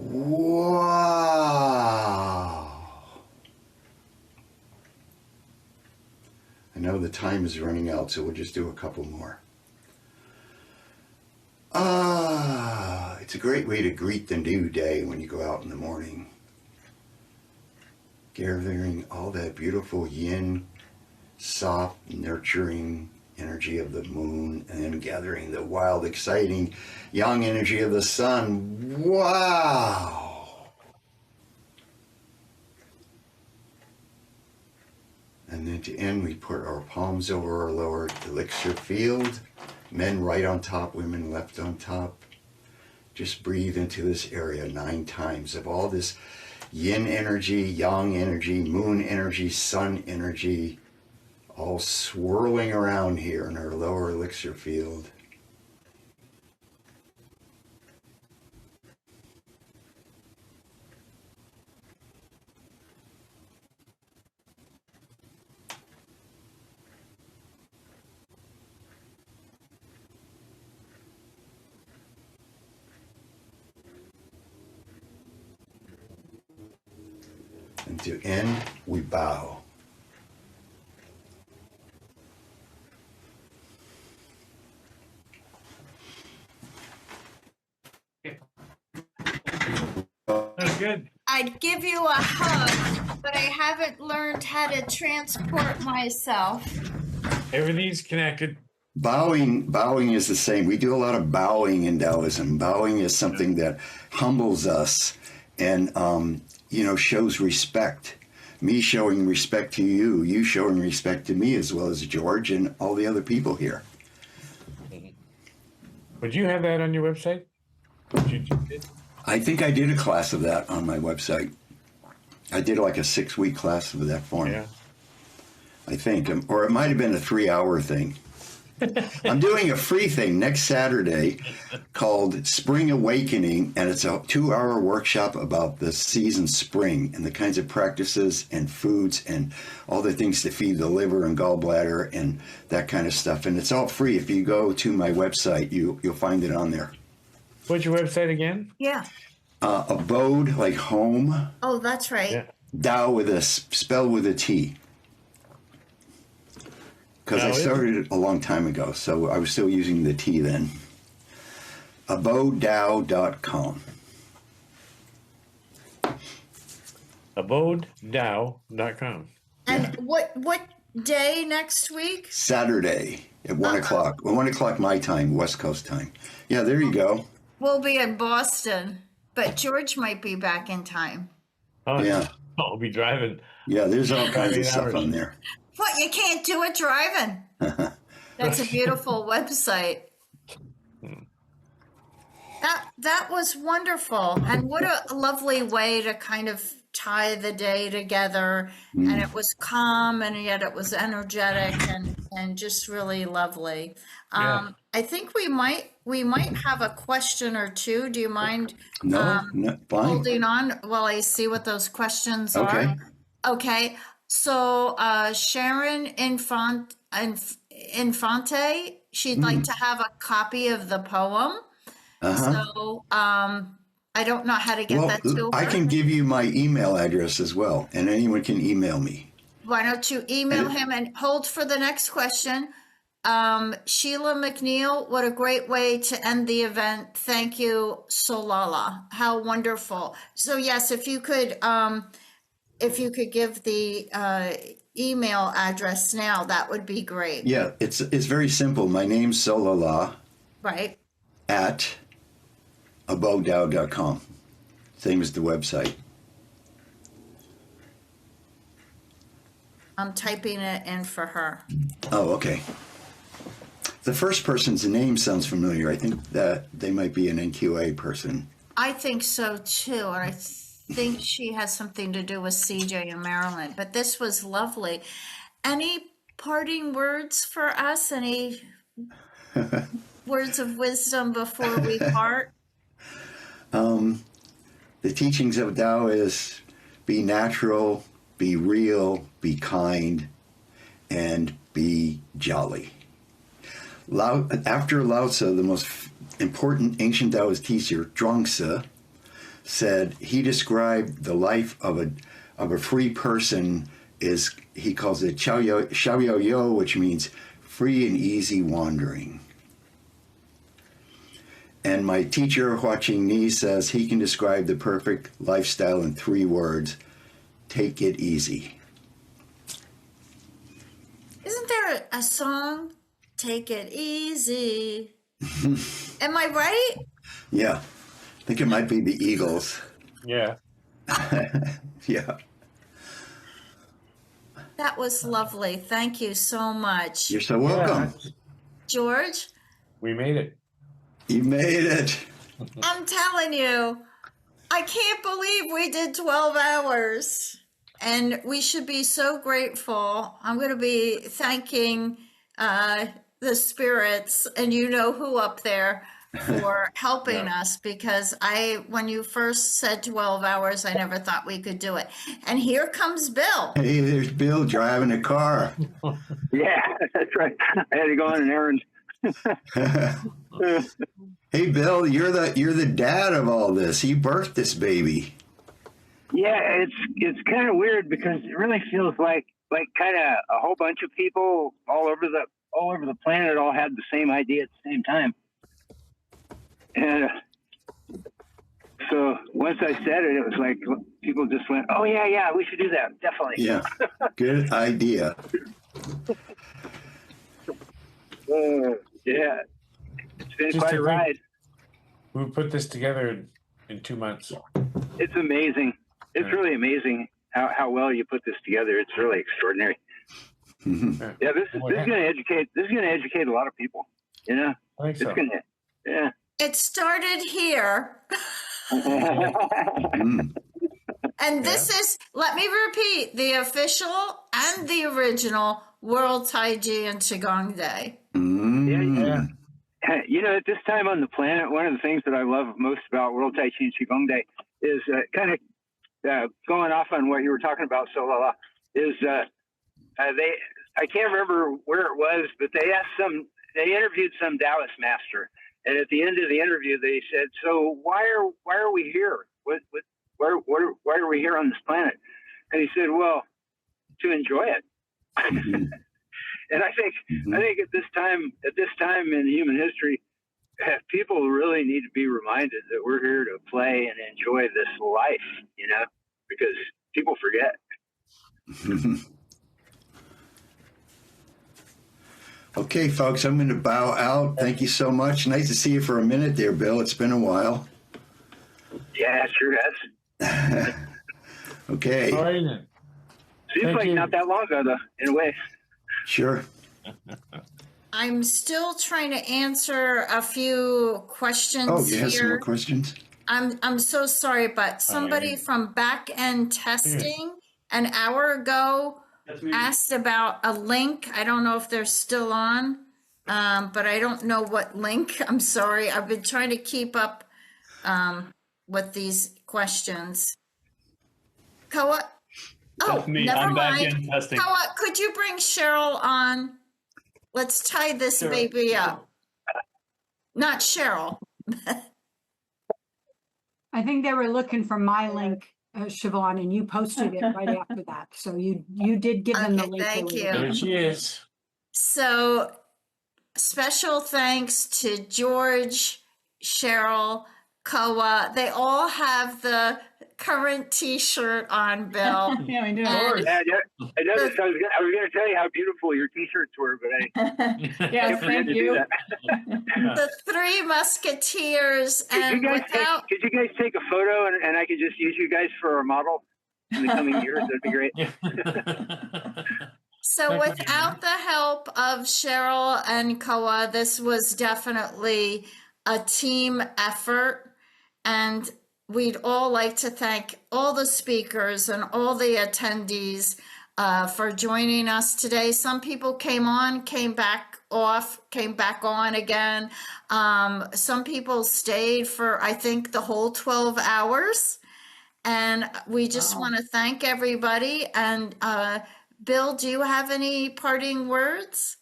Wow! I know the time is running out, so we'll just do a couple more. It's a great way to greet the new day when you go out in the morning. Gathering all that beautiful yin, soft, nurturing energy of the moon, and then gathering the wild, exciting, yang energy of the sun. Wow! And then to end, we put our palms over our lower elixir field. Men right on top, women left on top. Just breathe into this area 9 times of all this yin energy, yang energy, moon energy, sun energy, all swirling around here in our lower elixir field. And to end, we bow. That's good. I'd give you a hug, but I haven't learned how to transport myself. Everything's connected. Bowing is the same. We do a lot of bowing in Taoism. Bowing is something that humbles us and, shows respect. Me showing respect to you, you showing respect to me, as well as George and all the other people here. Would you have that on your website? I think I did a class of that on my website. I did like a 6-week class of that form. Yeah. I think, or it might have been a 3-hour thing. I'm doing a free thing next Saturday called Spring Awakening, and it's a 2-hour workshop about the season spring and the kinds of practices and foods and all the things to feed the liver and gallbladder and that kind of stuff. And it's all free. If you go to my website, you'll find it on there. What's your website again? Yeah. Abode, like home. Oh, that's right. Yeah. Tao with a spell with a T. Because I started it a long time ago, so I was still using the T then. AbodeDao.com. AbodeDao.com. And what day next week? Saturday at 1 o'clock. 1 o'clock my time, West Coast time. Yeah, there you go. We'll be in Boston, but George might be back in time. Oh, Yeah. I'll be driving. Yeah, there's all kinds of 48 stuff hours. on there. What, you can't do it driving? That's a beautiful website. That was wonderful. And what a lovely way to kind of tie the day together. And it was calm and yet it was energetic and just really lovely. Yeah. I think we might have a question or two. Do you mind No, fine. holding on while I see what those questions Okay. are? Okay. So Sharon Infante, she'd like to have a copy of the poem. So I don't know how to get that to her. I can give you my email address as well, and anyone can email me. Why don't you email him and hold for the next question? Sheila McNeil, what a great way to end the event. Thank you, Solala. How wonderful. So yes, if you could give the email address now, that would be great. Yeah, it's very simple. My name's Solala Right. at abogdao.com. Same as the website. I'm typing it in for her. Oh, okay. The first person's name sounds familiar. I think that they might be an NQA person. I think so too. And I think she has something to do with CJ and Marilyn. But this was lovely. Any parting words for us? Any words of wisdom before we part? The teachings of Tao is be natural, be real, be kind, and be jolly. After Lao Tzu, the most important ancient Taoist teacher, Zhuangzi, said he described the life of a free person is, he calls it xiao yo, which means free and easy wandering. And my teacher, Hua Ching Ni, says he can describe the perfect lifestyle in 3 words: take it easy. Isn't there a song? Take it easy. Am I right? Yeah, I think it might be the Eagles. Yeah. Yeah. That was lovely. Thank you so much. You're so welcome. George, We made it. You made it. I'm telling you, I can't believe we did 12 hours. And we should be so grateful. I'm going to be thanking the spirits and you know who up there for helping us, because when you first said 12 hours, I never thought we could do it. And here comes Bill. Hey, there's Bill driving a car. Yeah, that's right. I had to go on an errand. Hey, Bill, you're the dad of all this. You birthed this baby. Yeah, it's kind of weird because it really feels like kind of a whole bunch of people all over the planet all had the same idea at the same time. And so once I said it, it was like people just went, "Oh yeah, we should do that, definitely." Yeah, good idea. Yeah, it's been Just quite to a think- ride. We put this together in 2 months. It's amazing. It's really amazing how well you put this together. It's really extraordinary. Yeah, this is going to educate. This is going to educate a lot of people. You know, I think so. it's going to. Yeah. It started here. Mm. And this is, let me repeat, the official and the original World Tai Chi and Qigong Day. Mm. You know, at this time on the planet, one of the things that I love most about World Tai Chi and Qigong Day is kind of going off on what you were talking about, Solala, is I can't remember where it was, but they interviewed some Daoist master, and at the end of the interview, they said, "So why are we here? Why are we here on this planet?" And he said, "Well, to enjoy it." Mm-hmm. And I think at this time in human history, people really need to be reminded that we're here to play and enjoy this life, you know, because people forget. Okay, folks, I'm going to bow out. Thank you so much. Nice to see you for a minute there, Bill. It's been a while. Yeah, it sure has. Okay. All right, then. Seems Thank like you. not that long ago, though, in a way. Sure. I'm still trying to answer a few questions Oh, you have some more here. questions? I'm so sorry, but somebody from back end testing an hour ago asked about a link. I don't know if they're still on, but I don't know what link. I'm sorry. I've been trying to keep up with these questions. Koa? Oh, That's me. never I'm back mind. in testing. Koa, could you bring Cheryl on? Let's tie this Sure. baby up. Not Cheryl. I think they were looking for my link, Siobhan, and you posted it right after that. So you did give them the Okay, link. they thank were you. looking There she is. So special thanks to George, Cheryl, Koa. They all have the current T-shirt on, Bill. Yeah, we do. And Yeah, I noticed. I was going to tell you how beautiful your T-shirts were, but I Yes, forgot thank to do you. that. the Three Musketeers, and Could you guys take a photo and I could just use you guys for a model in the coming years? That'd be great. so without the help of Cheryl and Koa, this was definitely a team effort. And we'd all like to thank all the speakers and all the attendees for joining us today. Some people came on, came back off, came back on again. Some people stayed for, I think, the whole 12 hours. And we just want to thank everybody. And Bill, do you have any parting words?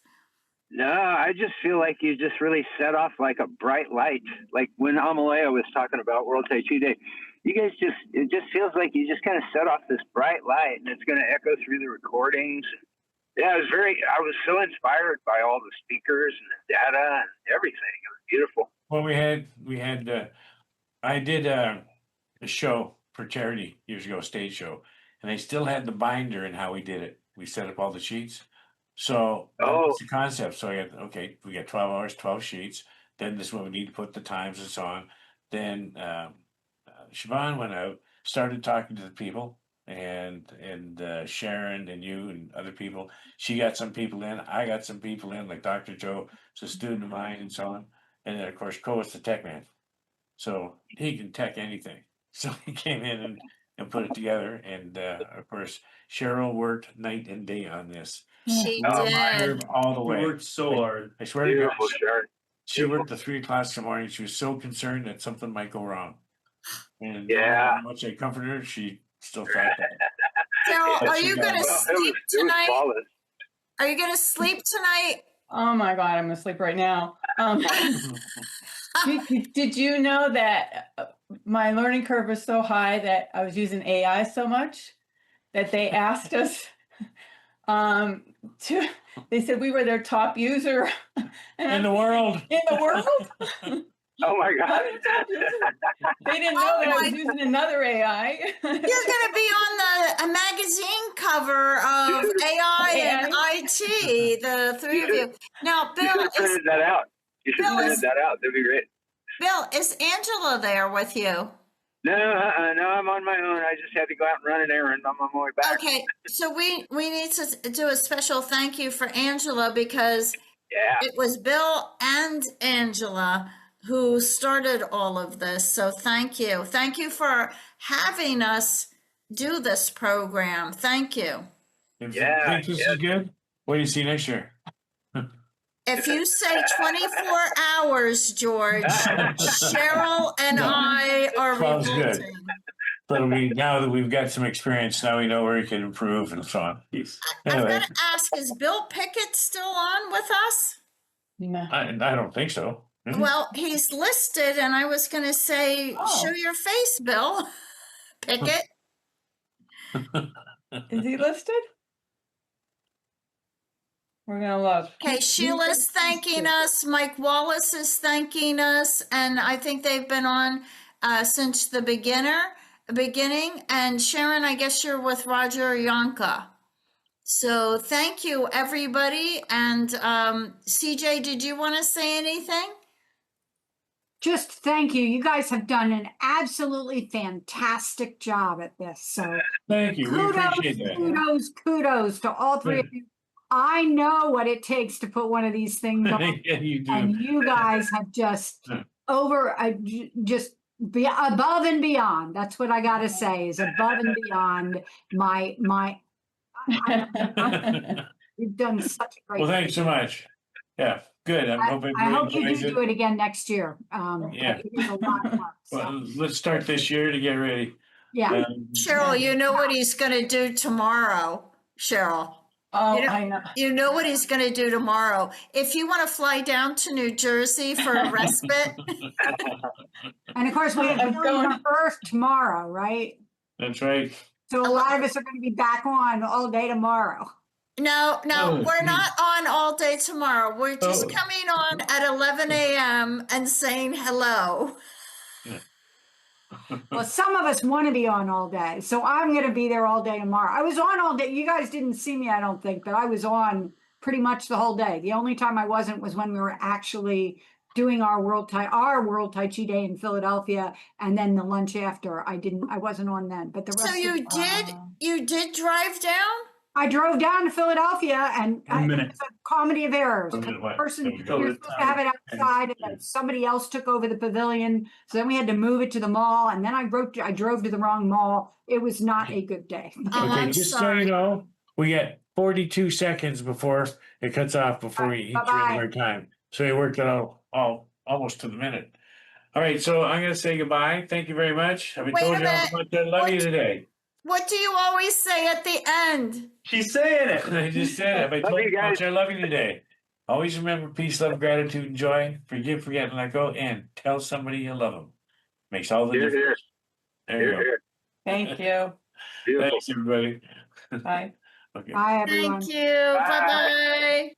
No, I just feel like you just really set off like a bright light. Like when Amalea was talking about World Tai Chi Day, you guys it just feels like you just kind of set off this bright light and it's going to echo through the recordings. Yeah, I was so inspired by all the speakers and the data and everything. It was beautiful. Well, I did a show for charity years ago, a stage show, and they still had the binder and how we did it. We set up all the sheets. So that's the concept. So we got 12 hours, 12 sheets. Then this is when we need to put the times and so on. Then Siobhan went out, started talking to the people, and Sharon and you and other people. She got some people in. I got some people in, like Dr. Joe, is a student of mine, and so on. And then of course, Coa's the tech man, so he can tech anything. So he came in and put it together. And of course, Cheryl worked night and day on this. She Admire did. her all the way. We worked so hard. I swear to God, Beautiful, Sharon. she worked the 3 o'clock in the morning. She was so concerned that something might go wrong. And Yeah. how much I comforted her, she still thought that. Carol, are she you got going to it. sleep It was tonight? flawless. Are you going to sleep tonight? Oh my God, I'm gonna sleep right now. Did you know that my learning curve was so high that I was using AI so much that they asked us they said we were their top user In the world. in the world. Oh my God. They didn't know that I was using another AI. You're going to be on a magazine cover of AI and IT, the three of you. Now, You should Bill, have printed that out. You should have Bill, printed that out. That'd be great. Bill, is Angela there with you? No, I'm on my own. I just had to go out and run an errand. I'm on my way back. Okay, so we need to do a special thank you for Angela because it was Bill and Angela who started all of this. So thank you. Thank you for having us do this program. Thank you. If you think this is good, what do you see next year? If you say 24 hours, George, Cheryl and I are Sounds good. revolting. But now that we've got some experience, now we know where we can improve and so on. I've Anyway, got to ask, is Bill Pickett still on with us? No. I don't think so. Well, he's listed, and I was going to say, show your face, Bill Pickett. Is he listed? We're gonna look. Okay, Sheila's thanking us. Mike Wallace is thanking us, and I think they've been on since the beginning. And Sharon, I guess you're with Roger Yonka. So thank you, everybody. And CJ, did you want to say anything? Just thank you. You guys have done an absolutely fantastic job at this. So Thank you. We appreciate that. kudos to all three of you. I know what it takes to put one of these things on. Yeah, you do. And you guys have just above and beyond. That's what I got to say is above and beyond you've done such a great Well, thanks so much. Yeah, good. I hope you do it again next year. Yeah. It is a lot of work, so. Well, let's start this year to get ready. Yeah. Cheryl, you know what he's going to do tomorrow, Cheryl. Oh, You know- I know. You know what he's going to do tomorrow. If you want to fly down to New Jersey for a respite, And of course, we have going on Earth tomorrow, right? That's right. So a lot of us are going to be back on all day tomorrow. No, Oh, we're geez. not on all day tomorrow. We're just Oh. coming on at 11 a.m. and saying hello. Well, some of us want to be on all day, so I'm going to be there all day tomorrow. I was on all day. You guys didn't see me, I don't think, but I was on pretty much the whole day. The only time I wasn't was when we were actually doing our World Tai Chi Day in Philadelphia, and then the lunch after. I wasn't on then, but the rest. So you did drive down? I drove down to Philadelphia, and minute. it's a comedy of errors. A 'Cause minute, the what? person, There we go. you're supposed to have it outside, and then somebody else took over the pavilion. So then we had to move it to the mall, and then I drove to the wrong mall. It was not a good day. Oh, Okay, I'm just so sorry. you know, we got 42 seconds before it cuts off before we each Bye-bye. run our time. So we worked it all almost to the minute. All right, so I'm gonna say goodbye. Thank you very much. I've been Wait told a you how minute. much I love you What- today. What do you always say at the end? She's saying it. I just said it. I Love told you you how guys. much I love you today. Always remember peace, love, gratitude, and joy. Forgive, forget, and let go. And tell somebody you love them. Makes all the Here, difference. here, There you here, go. here. Thank you. Beautiful. Thanks, everybody. Bye. Okay. Bye, everyone. Thank you. Bye-bye.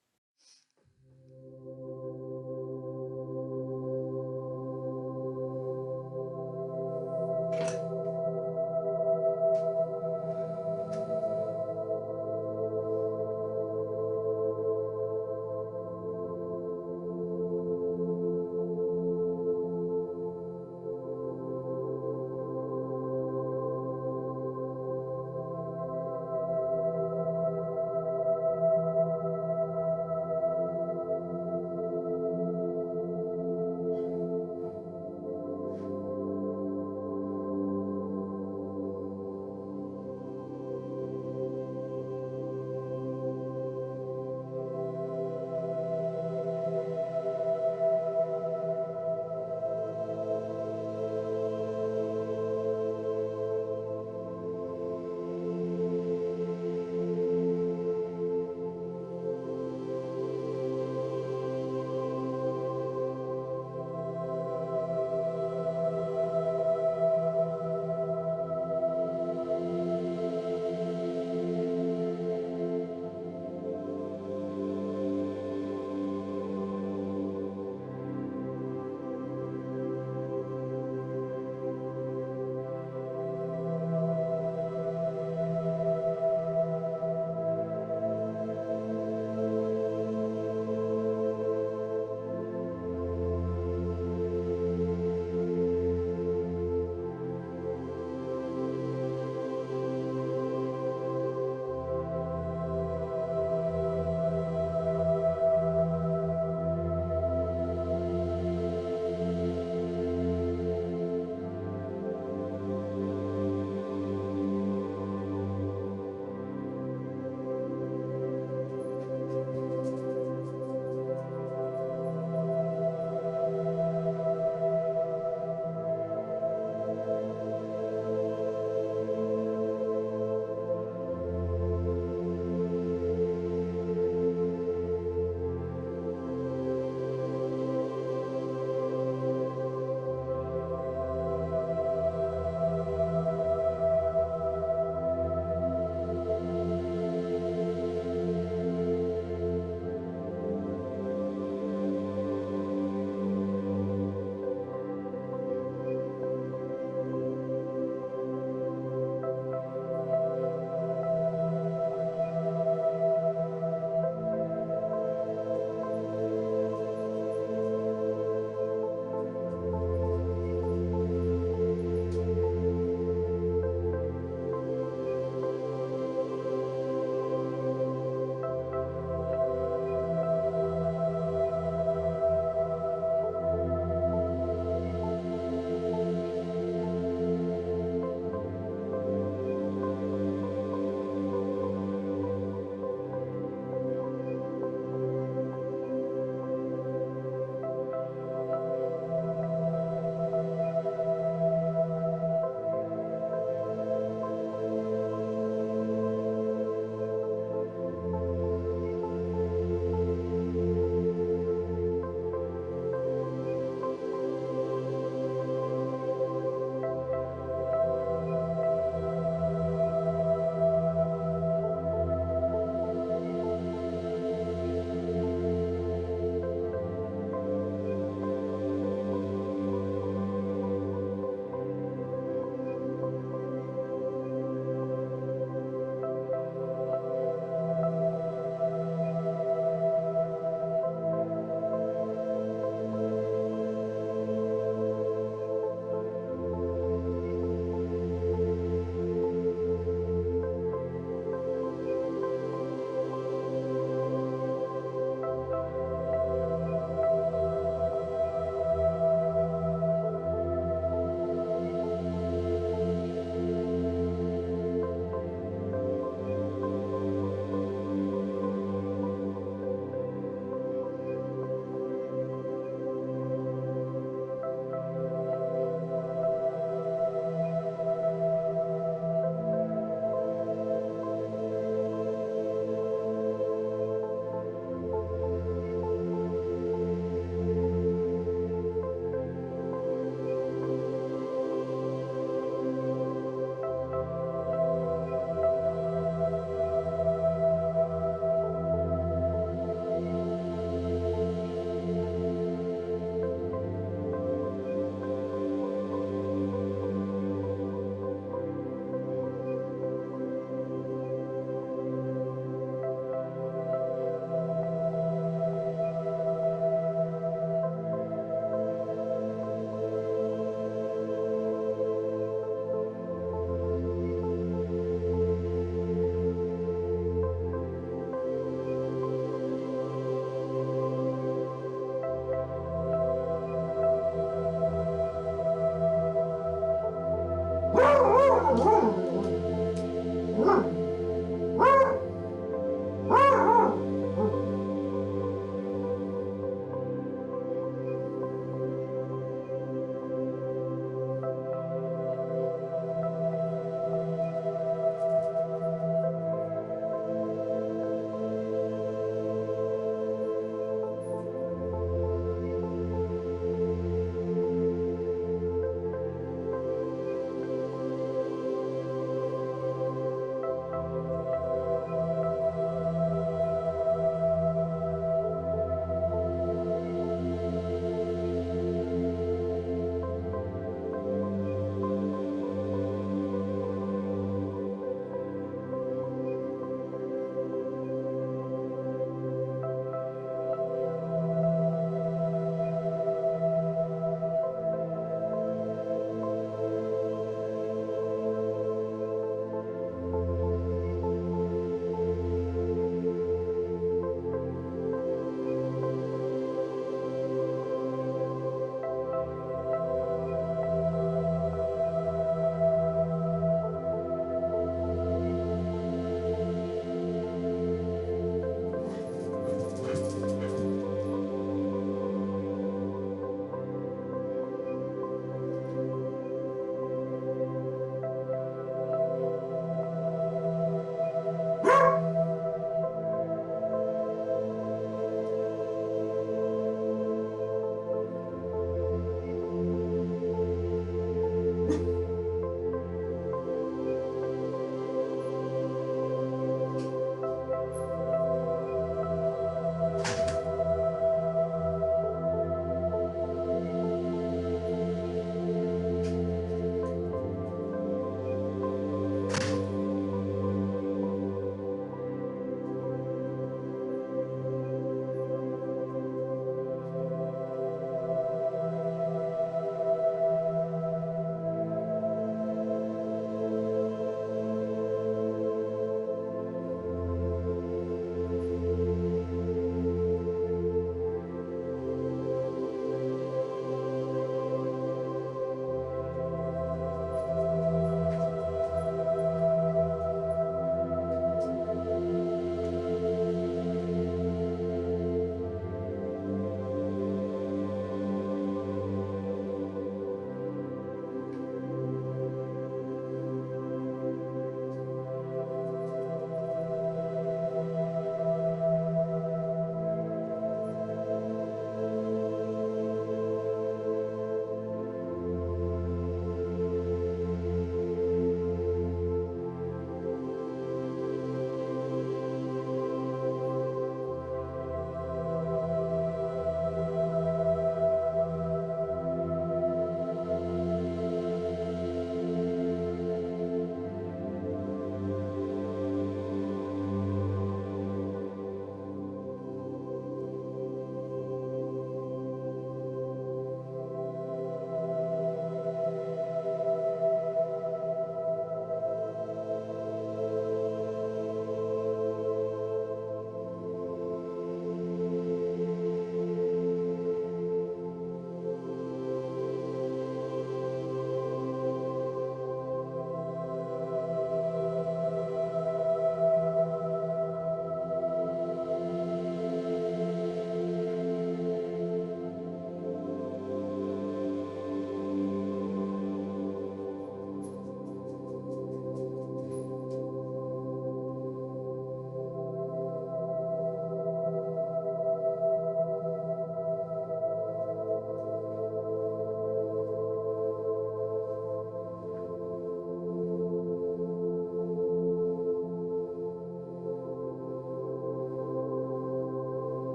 Woo!